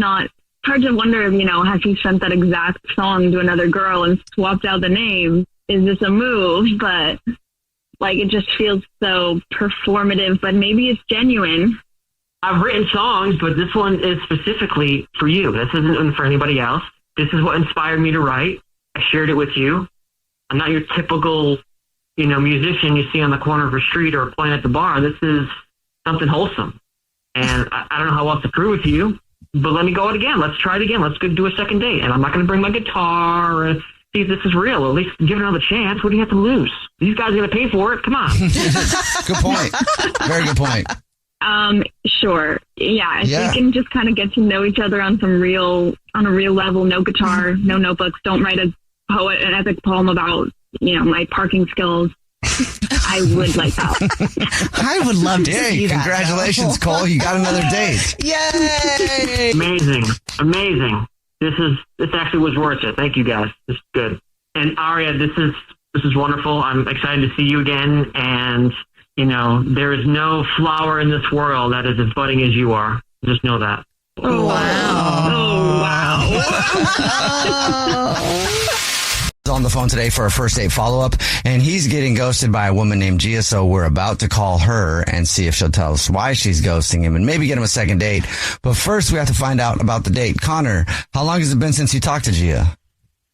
wonder if, has he sent that exact song to another girl and swapped out the name? Is this a move? But like, it just feels so performative, but maybe it's genuine. I've written songs, but this one is specifically for you. This isn't for anybody else. This is what inspired me to write. I shared it with you. I'm not your typical, musician you see on the corner of a street or playing at the bar. This is something wholesome. And I don't know how else to prove it to you, but let me go it again. Let's try it again. Let's go do a second date. And I'm not going to bring my guitar and see if this is real. Or at least give it another chance. What do you have to lose? These guys are going to pay for it. Come on. Good point. Very good point. Sure. Yeah. If we can just kind of get to know each other on a real level, no guitar, no notebooks, don't write an epic poem about, my parking skills. I would like that. I would love to see that. Congratulations, Cole. You got another date. Yay! Amazing. This actually was worth it. Thank you, guys. This is good. And Aria, this is wonderful. I'm excited to see you again. And there is no flower in this world that is as budding as you are. Just know that. Oh, wow. On the phone today for our first date follow-up, and he's getting ghosted by a woman named Gia, so we're about to call her and see if she'll tell us why she's ghosting him and maybe get him a second date. But first, we have to find out about the date. Connor, how long has it been since you talked to Gia?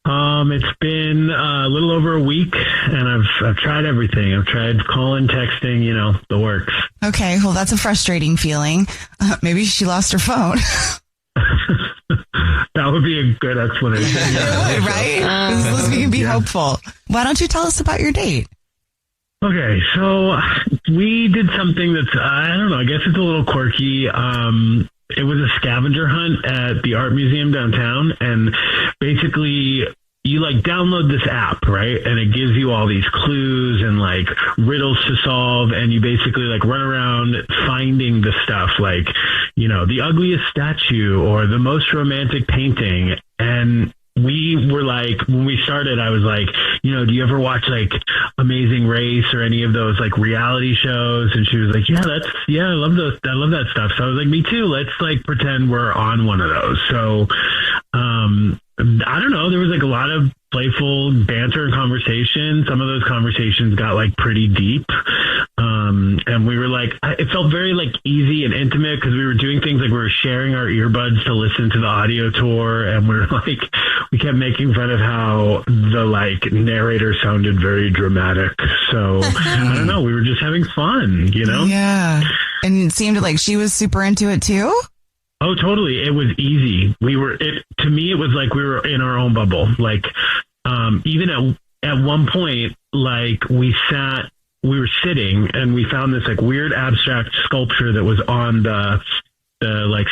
It's been a little over a week, and I've tried everything. I've tried calling, texting, the works. Okay, well, that's a frustrating feeling. Maybe she lost her phone. That would be a good explanation. It would, right? We can be hopeful. Why don't you tell us about your date? Okay, so we did something that's, I don't know, I guess it's a little quirky. It was a scavenger hunt at the art museum downtown, and basically you download this app, right? And it gives you all these clues and riddles to solve, and you basically run around finding the stuff the ugliest statue or the most romantic painting. And we were when we started, I was do you ever watch Amazing Race or any of those reality shows? And she was I love those. I love that stuff. So I was me too. Let's pretend we're on one of those. So, I don't know. There was a lot of playful banter and conversation. Some of those conversations got pretty deep. And we were it felt very easy and intimate because we were doing things we were sharing our earbuds to listen to the audio tour. And we were we kept making fun of how the narrator sounded very dramatic. So I don't know. We were just having fun, Yeah. And it seemed she was super into it too. Oh, totally. It was easy. To me, it was we were in our own bubble. Even at one point, we were sitting and we found this weird abstract sculpture that was on the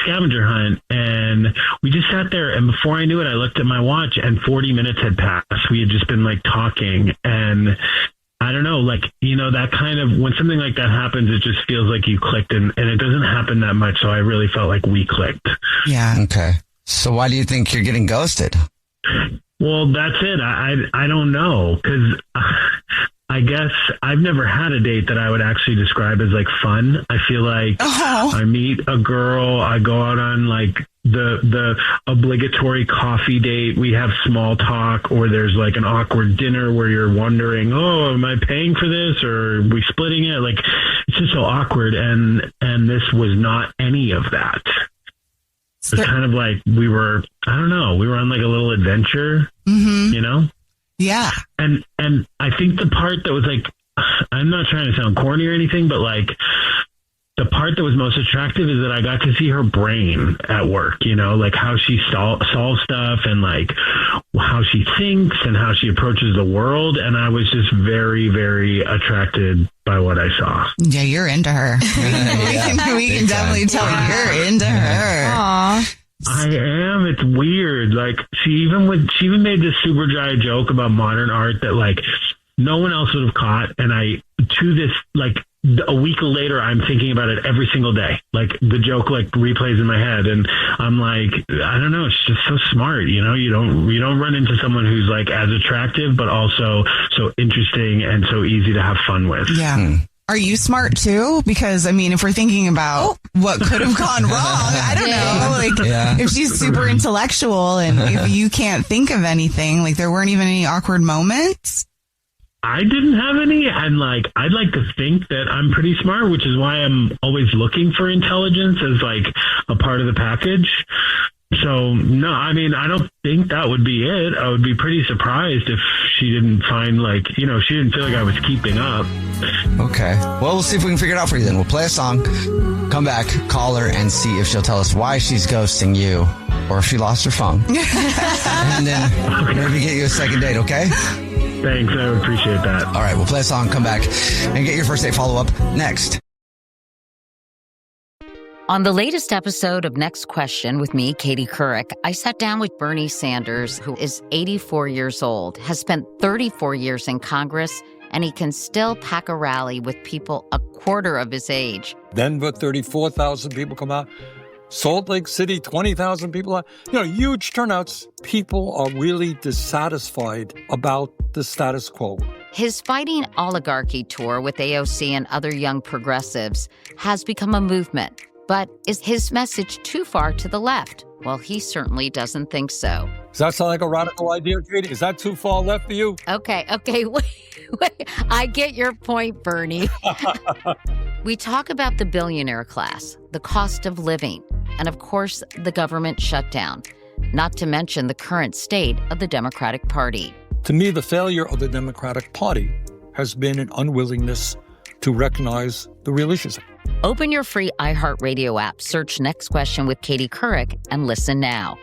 scavenger hunt, and we just sat there, and before I knew it, I looked at my watch and 40 minutes had passed. We had just been talking, and I don't know, that kind of, when something like that happens, it just feels you clicked, and it doesn't happen that much. So I really felt we clicked. Yeah. Okay. So why do you think you're getting ghosted? Well, that's it. I don't know. 'Cause I guess I've never had a date that I would actually describe as fun. I feel I meet a girl, I go out on the obligatory coffee date. We have small talk, or there's an awkward dinner where you're wondering, oh, am I paying for this or are we splitting it? It's just so awkward. And this was not any of that. It was kind of we were, I don't know, we were on a little adventure, Yeah. And I think the part that was I'm not trying to sound corny or anything, but the part that was most attractive is that I got to see her brain at work, like how she solves stuff and like how she thinks and how she approaches the world. And I was just very, very attracted by what I saw. Yeah, you're into her. We can definitely tell you're into her. Aww. I am. It's weird. Like she even made this super dry joke about modern art that like no one else would have caught. And a week later, I'm thinking about it every single day. Like the joke like replays in my head, and I'm like, I don't know. It's just so smart, You don't run into someone who's like as attractive, but also so interesting and so easy to have fun with. Yeah. Are you smart too? Because I mean, if we're thinking about what could have gone wrong, I don't know. Like if she's super intellectual and if you can't think of anything, like there weren't even any awkward moments. I didn't have any, and like I'd like to think that I'm pretty smart, which is why I'm always looking for intelligence as like a part of the package. So no, I mean I don't think that would be it. I would be pretty surprised if she didn't find she didn't feel like I was keeping up. Okay, well we'll see if we can figure it out for you then. We'll play a song, come back, call her, and see if she'll tell us why she's ghosting you or if she lost her phone, and then maybe get you a second date. Okay. Thanks, I appreciate that. All right, we'll play a song, come back, and get your first date follow-up next. On the latest episode of Next Question with me, Katie Couric, I sat down with Bernie Sanders, who is 84 years old, has spent 34 years in Congress, and he can still pack a rally with people a quarter of his age. Denver, 34,000 people come out. Salt Lake City, 20,000 people out. Huge turnouts. People are really dissatisfied about the status quo. His Fighting Oligarchy tour with AOC and other young progressives has become a movement. But is his message too far to the left? Well, he certainly doesn't think so. Does that sound like a radical idea, Katie? Is that too far left for you? Okay, wait. I get your point, Bernie. We talk about the billionaire class, the cost of living, and of course, the government shutdown, not to mention the current state of the Democratic Party. To me, the failure of the Democratic Party has been an unwillingness to recognize the real issues. Open your free iHeartRadio app, search Next Question with Katie Couric, and listen now.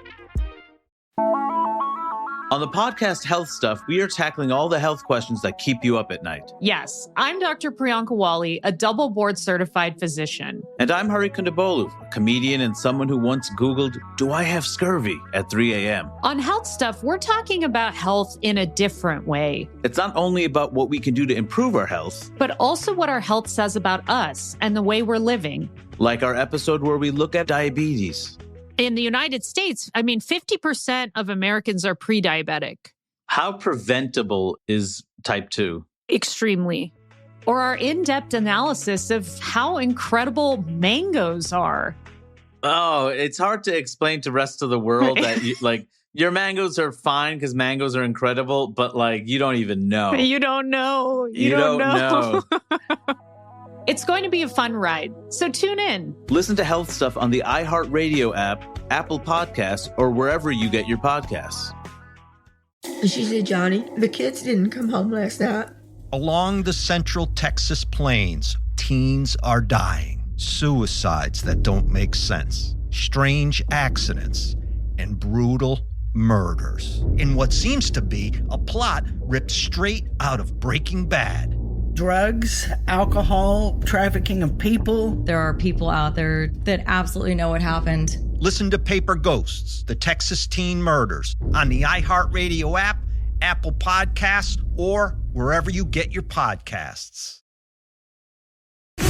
On the podcast Health Stuff, we are tackling all the health questions that keep you up at night. Yes, I'm Dr. Priyanka Wali, a double board certified physician. And I'm Hari Kondabolu, a comedian and someone who once Googled, "Do I have scurvy?" at 3 a.m. On Health Stuff, we're talking about health in a different way. It's not only about what we can do to improve our health, but also what our health says about us and the way we're living. Like our episode where we look at diabetes. In the United States, 50% of Americans are pre-diabetic. How preventable is type 2? Extremely. Or our in-depth analysis of how incredible mangoes are. Oh, it's hard to explain to the rest of the world that your mangoes are fine because mangoes are incredible, but you don't even know. You don't know. You don't know. It's going to be a fun ride, so tune in. Listen to Health Stuff on the iHeartRadio app, Apple Podcasts, or wherever you get your podcasts. She said, Johnny, the kids didn't come home last night. Along the central Texas plains, teens are dying. Suicides that don't make sense. Strange accidents and brutal murders. In what seems to be a plot ripped straight out of Breaking Bad. Drugs, alcohol, trafficking of people. There are people out there that absolutely know what happened. Listen to Paper Ghosts, the Texas Teen Murders, on the iHeartRadio app, Apple Podcasts, or wherever you get your podcasts.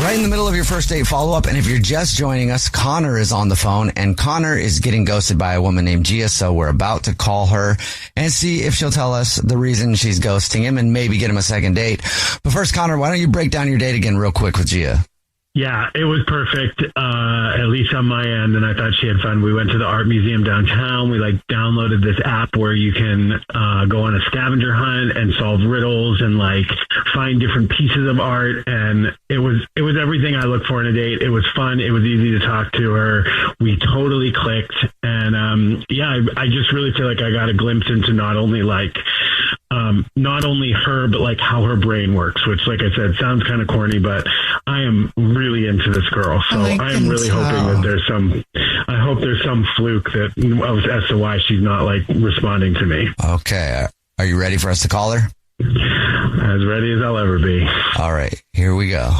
Right in the middle of your first date follow-up, and if you're just joining us, Connor is on the phone, and Connor is getting ghosted by a woman named Gia, so we're about to call her and see if she'll tell us the reason she's ghosting him and maybe get him a second date. But first, Connor, why don't you break down your date again real quick with Gia? Yeah, it was perfect, at least on my end, and I thought she had fun. We went to the art museum downtown. We downloaded this app where you can go on a scavenger hunt and solve riddles and find different pieces of art. And it was everything I look for in a date. It was fun. It was easy to talk to her. We totally clicked. And I just really feel like I got a glimpse into not only not only her, but like how her brain works, which, like I said, sounds kind of corny, but I am really into this girl. So I am really hoping that I hope there's some fluke as to why she's not like responding to me. Okay. Are you ready for us to call her? As ready as I'll ever be. All right, here we go.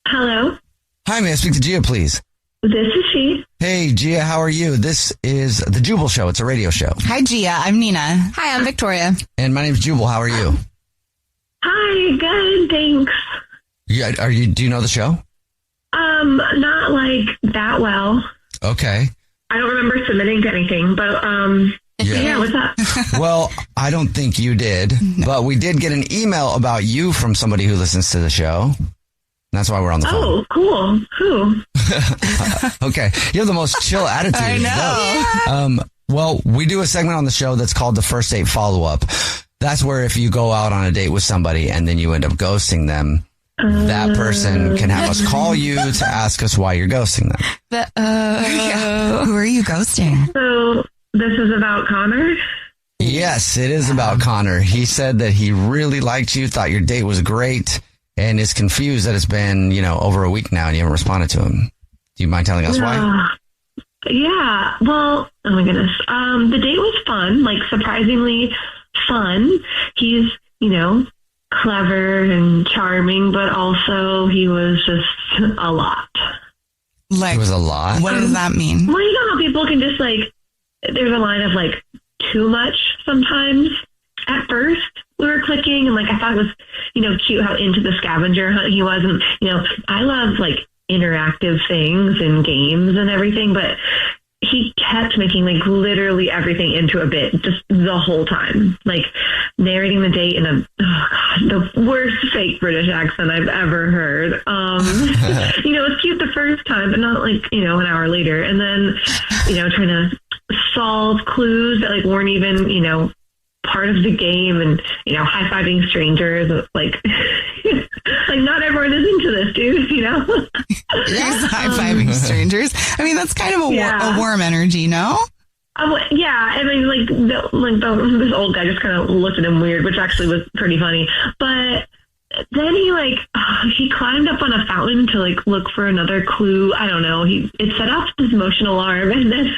Hello. Hi, may I speak to Gia, please? This is she. Hey, Gia, how are you? This is The Jubal Show. It's a radio show. Hi, Gia. I'm Nina. Hi, I'm Victoria. And my name's Jubal. How are you? Hi, good, thanks. Yeah, do you know the show? Not like that well. Okay. I don't remember submitting to anything, but yeah, what's up? Well, I don't think you did, but we did get an email about you from somebody who listens to the show. That's why we're on the phone. Oh, cool. Who? Okay. You have the most chill attitude. I know. Yeah. Well, we do a segment on the show that's called the First Date Follow-Up. That's where if you go out on a date with somebody and then you end up ghosting them, that person can have us call you to ask us why you're ghosting them. Who are you ghosting? So this is about Connor? Yes, it is about Connor. He said that he really liked you, thought your date was great, and is confused that it's been, over a week now and you haven't responded to him. Do you mind telling us why? Yeah. Well, oh my goodness. The date was fun, like surprisingly fun. He's, clever and charming, but also he was just a lot. It was a lot? What does that mean? Well, you know how people can just there's a line of too much sometimes. At first, we were clicking, and I thought it was, cute how into the scavenger hunt he was. And, I love interactive things and games and everything, but he kept making literally everything into a bit just the whole time, narrating the date in the worst fake British accent I've ever heard. It was cute the first time, but not an hour later. And then, trying to solve clues that weren't even, part of the game, and high-fiving strangers, not everyone is into this, dude. There's high-fiving strangers. I mean, that's kind of a warm energy, no? Yeah, I mean, this old guy just kind of looked at him weird, which actually was pretty funny. But then he climbed up on a fountain to look for another clue. I don't know. It set off his emotion alarm, and then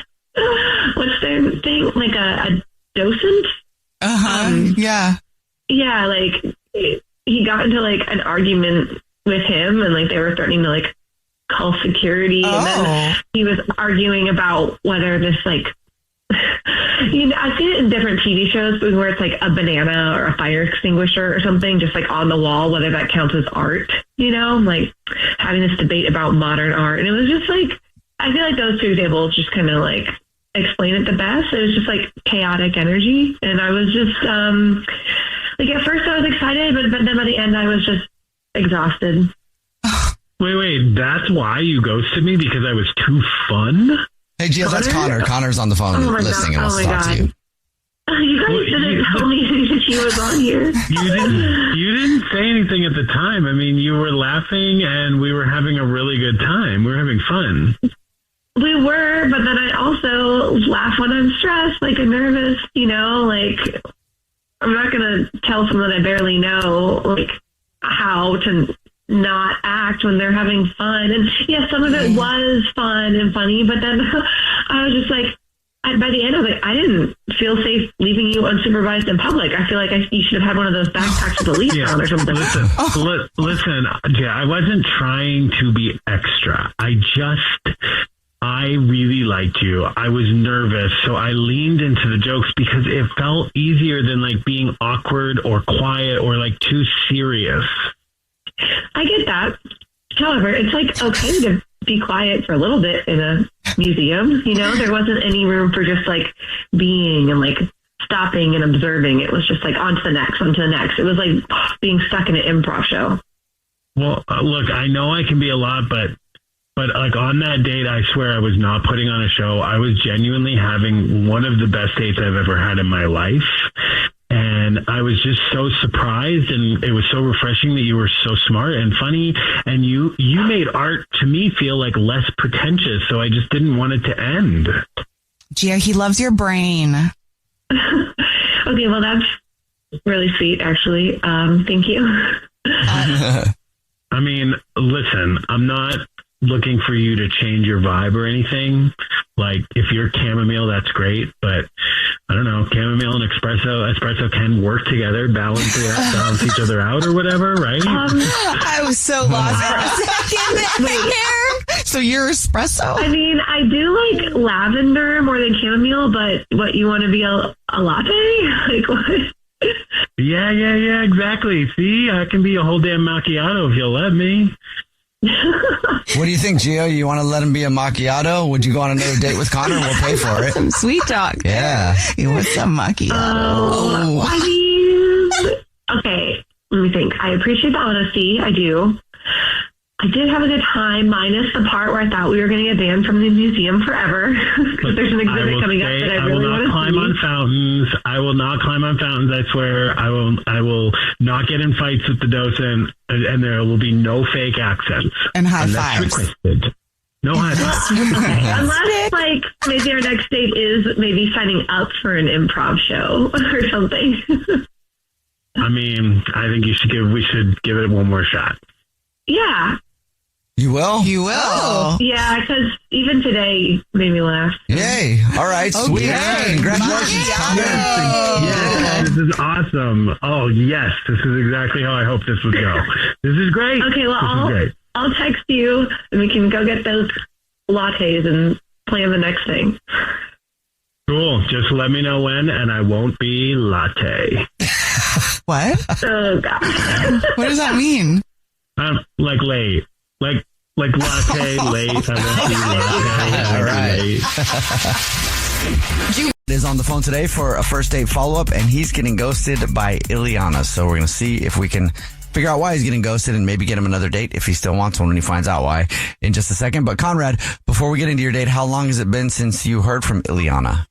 what's their thing? A docent. Yeah. Yeah, he got into an argument with him, and they were threatening to call security, and then he was arguing about whether this I've seen it in different TV shows where it's a banana or a fire extinguisher or something just on the wall, whether that counts as art, having this debate about modern art. And it was just I feel like those two examples just kind of explain it the best. It was just chaotic energy, and I was just at first I was excited, but then by the end I was just exhausted. Wait, that's why you ghosted me? Because I was too fun? Hey, Gia, that's Connor. Connor's on the phone listening and wants to talk to you. You guys didn't tell me he was on here. You didn't say anything at the time. I mean, you were laughing and we were having a really good time. We were having fun. We were, but then I also laugh when I'm stressed, I'm nervous, I'm not going to tell someone I barely know, how to not act when they're having fun. And yeah, some of it was fun and funny, but then I was just by the end, I was I didn't feel safe leaving you unsupervised in public. I feel you should have had one of those backpacks with a leash on or something. Listen, yeah, I wasn't trying to be extra. I really liked you. I was nervous, so I leaned into the jokes because it felt easier than being awkward or quiet or too serious. I get that. However, it's okay to be quiet for a little bit in a museum. There wasn't any room for just being and stopping and observing. It was just on to the next, on to the next. It was being stuck in an improv show. Well, look, I know I can be a lot, but on that date, I swear I was not putting on a show. I was genuinely having one of the best dates I've ever had in my life. And I was just so surprised, and it was so refreshing that you were so smart and funny, and you made art to me feel like less pretentious, so I just didn't want it to end. Gio, he loves your brain. Okay, well, that's really sweet, actually. Thank you. I mean, listen, I'm not looking for you to change your vibe or anything. Like, if you're chamomile, that's great, but I don't know, chamomile and espresso can work together, balance each other out or whatever, right? I was so lost for a second there. So you're espresso? I mean, I do like lavender more than chamomile, but what, you want to be a latte? Like, what? Yeah, exactly. See, I can be a whole damn macchiato if you'll let me. What do you think, Gio? You want to let him be a macchiato? Would you go on another date with Connor? We'll pay for it. Some sweet talk. Yeah. You want some macchiato? I mean, okay, let me think. I appreciate the honesty. I do. I did have a good time, minus the part where I thought we were going to get banned from the museum forever. Because there's an exhibit coming up that I really want to see. I will not climb on fountains. I will not climb on fountains, I swear. I will not get in fights with the docent, and there will be no fake accents. And high fives. Requested. No high fives. Okay. Unless, like, maybe our next date is maybe signing up for an improv show or something. I mean, I think we should give it one more shot. Yeah. You will? You will. Oh. Yeah, because even today made me laugh. Yay. All right. Sweet. Okay. Congratulations, Connor. Yes, this is awesome. Oh, yes. This is exactly how I hope this would go. This is great. Okay, well, I'll text you, and we can go get those lattes and plan the next thing. Cool. Just let me know when, and I won't be latte. What? Oh, God. What does that mean? Like late. Like latte, late. I won't be latte. All right. Jubal is on the phone today for a first date follow-up, and he's getting ghosted by Ileana. So we're going to see if we can figure out why he's getting ghosted and maybe get him another date if he still wants one when he finds out why in just a second. But Conrad, before we get into your date, how long has it been since you heard from Ileana?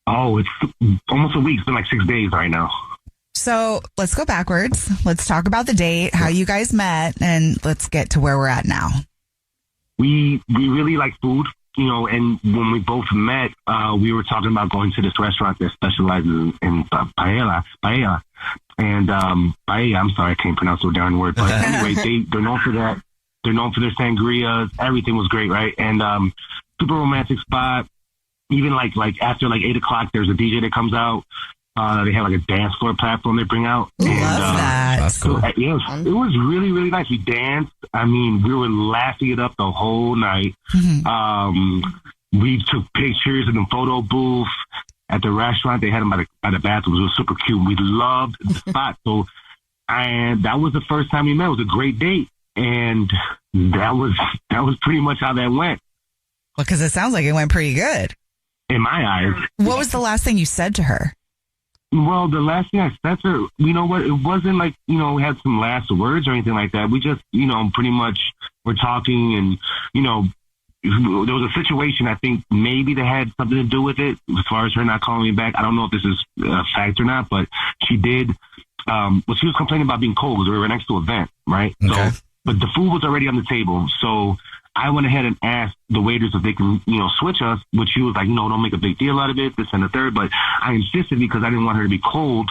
Oh, it's almost a week. It's been like 6 days right now. So let's go backwards. Let's talk about the date, how you guys met, and let's get to where we're at now. We really like food, you know, and when we both met, we were talking about going to this restaurant that specializes in paella. And paella, I'm sorry, I can't pronounce the darn word. But anyway, they're known for that. They're known for their sangrias. Everything was great, right? And super romantic spot. Even like after like 8 o'clock, there's a DJ that comes out. They have like a dance floor platform they bring out. Love that. That's cool. It was really, really nice. We danced. I mean, we were laughing it up the whole night. Mm-hmm. We took pictures in the photo booth at the restaurant. They had them by the bathrooms. It was super cute. We loved the spot. So, and that was the first time we met. It was a great date. And that was pretty much how that went. Well, because it sounds like it went pretty good. In my eyes. What was the last thing you said to her? Well, the last thing I said to her, you know what, it wasn't like, you know, we had some last words or anything like that. We just, you know, pretty much were talking and, you know, there was a situation, I think maybe that had something to do with it as far as her not calling me back. I don't know if this is a fact or not, but she did. Well, she was complaining about being cold because we were next to a vent, right? Okay. So, but the food was already on the table. So I went ahead and asked the waiters if they can, you know, switch us, which she was like, no, don't make a big deal out of it, this and the third. But I insisted because I didn't want her to be cold.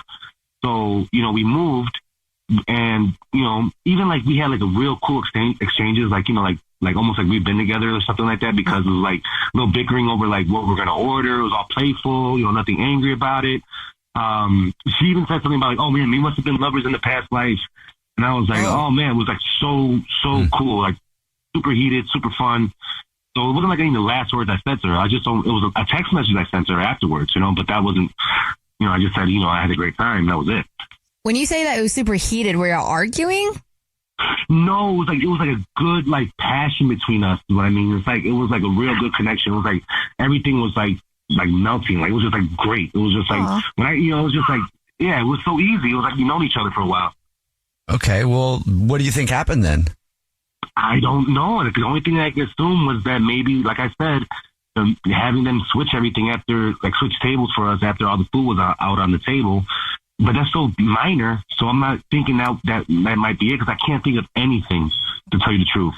So, you know, we moved and, you know, even like we had like a real cool exchanges, like, you know, like almost like we've been together or something like that because it was like a little bickering over like what we're going to order. It was all playful, you know, nothing angry about it. She even said something about like, oh man, we must have been lovers in the past life. And I was like, oh man, it was like so cool. Like, super heated, super fun. So it wasn't like any of the last words I said to her. It was a text message I sent to her afterwards, you know, but that wasn't, you know, I just said, you know, I had a great time. That was it. When you say that it was super heated, were y'all arguing? No, it was like a good, like, passion between us. Is what I mean? It was like a real good connection. It was like, everything was like melting. Like, it was just like great. It was just like, it was just like, yeah, it was so easy. It was like we've known each other for a while. Okay, well, what do you think happened then? I don't know. The only thing I can assume was that maybe, like I said, having them switch everything after, like switch tables for us after all the food was out on the table, but that's so minor. So I'm not thinking that might be it because I can't think of anything, to tell you the truth.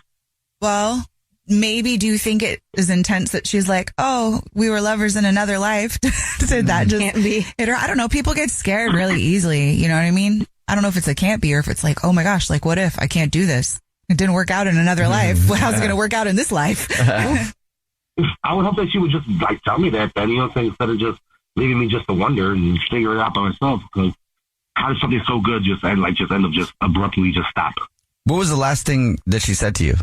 Well, maybe do you think it is intense that she's like, oh, we were lovers in another life? Did that just Can't be. hit her? I don't know. People get scared really easily. You know what I mean? I don't know if it's a can't be or if it's like, oh my gosh, like what if I can't do this? It didn't work out in another life. Well, how's it going to work out in this life? I would hope that she would just like tell me that, you know what I'm saying, instead of just leaving me just to wonder and figure it out by myself. Because how does something so good just end up just abruptly just stop? What was the last thing that she said to you?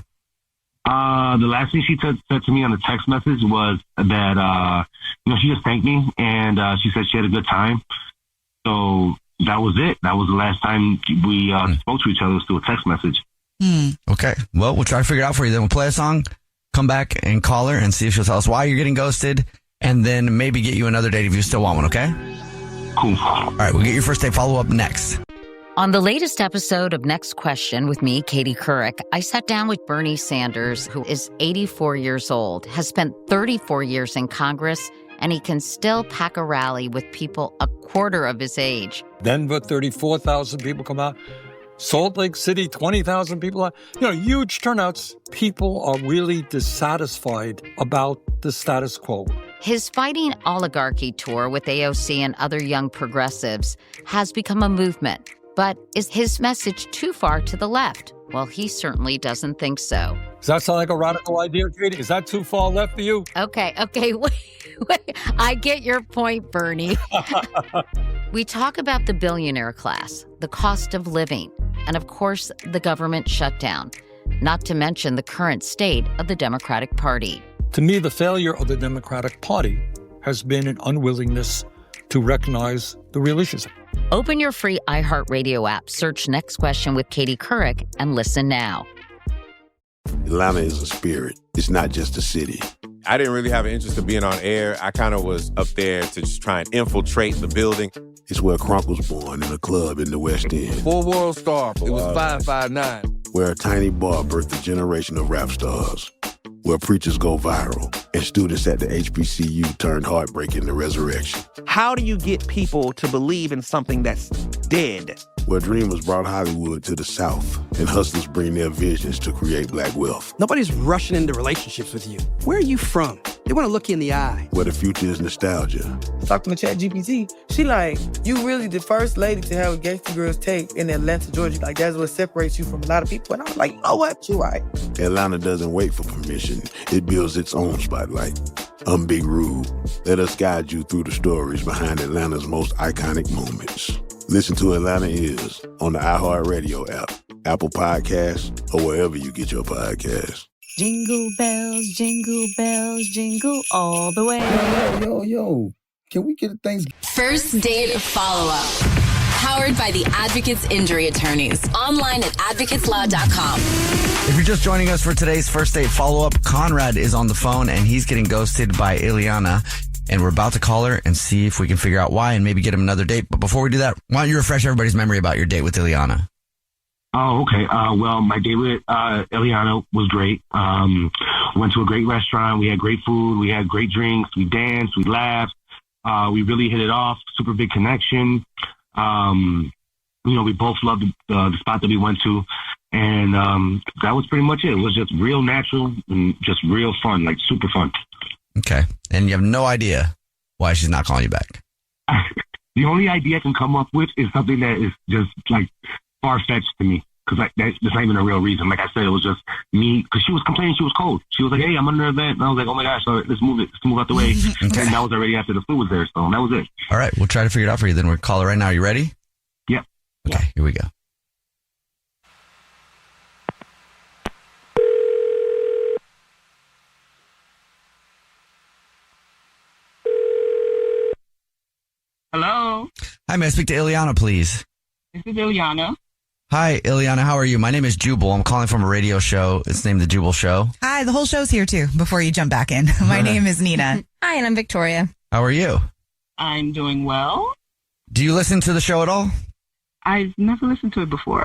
The last thing she said to me on the text message was that, she just thanked me and she said she had a good time. So that was it. That was the last time we spoke to each other, was through a text message. Okay. Well, we'll try to figure it out for you. Then we'll play a song, come back and call her and see if she'll tell us why you're getting ghosted, and then maybe get you another date if you still want one, okay? Cool. All right, we'll get your first date follow-up next. On the latest episode of Next Question with me, Katie Couric, I sat down with Bernie Sanders, who is 84 years old, has spent 34 years in Congress, and he can still pack a rally with people a quarter of his age. Denver, 34,000 people come out. Salt Lake City, 20,000 people out. Huge turnouts. People are really dissatisfied about the status quo. His Fighting Oligarchy tour with AOC and other young progressives has become a movement. But is his message too far to the left? Well, he certainly doesn't think so. Does that sound like a radical idea, Katie? Is that too far left for you? Okay, wait. I get your point, Bernie. We talk about the billionaire class, the cost of living, and of course, the government shutdown, not to mention the current state of the Democratic Party. To me, the failure of the Democratic Party has been an unwillingness to recognize the real issues. Open your free iHeartRadio app, search Next Question with Katie Couric, and listen now. Atlanta is a spirit. It's not just a city. I didn't really have an interest in being on air. I kind of was up there to just try and infiltrate the building. It's where Crunk was born, in a club in the West End. Full World Star. It was 559. Where a tiny bar birthed a generation of rap stars. Where preachers go viral and students at the HBCU turned heartbreak into resurrection. How do you get people to believe in something that's dead? Where dreamers brought Hollywood to the South and hustlers bring their visions to create black wealth. Nobody's rushing into relationships with you. Where are you from? They want to look you in the eye. Where the future is nostalgia. Talking to ChatGPT, she like, you really the first lady to have a Gangsta Girls take in Atlanta, Georgia. Like, that's what separates you from a lot of people. And I was like, you know what? You're right. Atlanta doesn't wait for permission. It builds its own spotlight. I'm Big Rude. Let us guide you through the stories behind Atlanta's most iconic moments. Listen to Atlanta Is on the iHeartRadio app, Apple Podcasts, or wherever you get your podcasts. Jingle bells, jingle all the way. Yo. Can we get a Thanksgiving? First date follow-up. Powered by the Advocates Injury Attorneys. Online at advocateslaw.com. If you're just joining us for today's first date follow-up, Conrad is on the phone and he's getting ghosted by Ileana. And we're about to call her and see if we can figure out why and maybe get him another date. But before we do that, why don't you refresh everybody's memory about your date with Ileana? Oh, okay. Well, my date with Ileana was great. Went to a great restaurant. We had great food. We had great drinks. We danced. We laughed. We really hit it off. Super big connection. We both loved the spot that we went to. And that was pretty much it. It was just real natural and just real fun, like super fun. Okay. And you have no idea why she's not calling you back. The only idea I can come up with is something that is just like far-fetched to me. Because that's not even a real reason. Like I said, it was just me. Because she was complaining she was cold. She was like, hey, I'm under an event. And I was like, oh my gosh, let's move out the way. Okay. And that was already after the food was there. So that was it. All right. We'll try to figure it out for you. Then we'll call her right now. Are you ready? Yep. Okay. Here we go. Hello. Hi, may I speak to Ileana, please? This is Ileana. Hi, Ileana. How are you? My name is Jubal. I'm calling from a radio show. It's named The Jubal Show. Hi, the whole show's here too, before you jump back in. My name is Nina. Hi, and I'm Victoria. How are you? I'm doing well. Do you listen to the show at all? I've never listened to it before.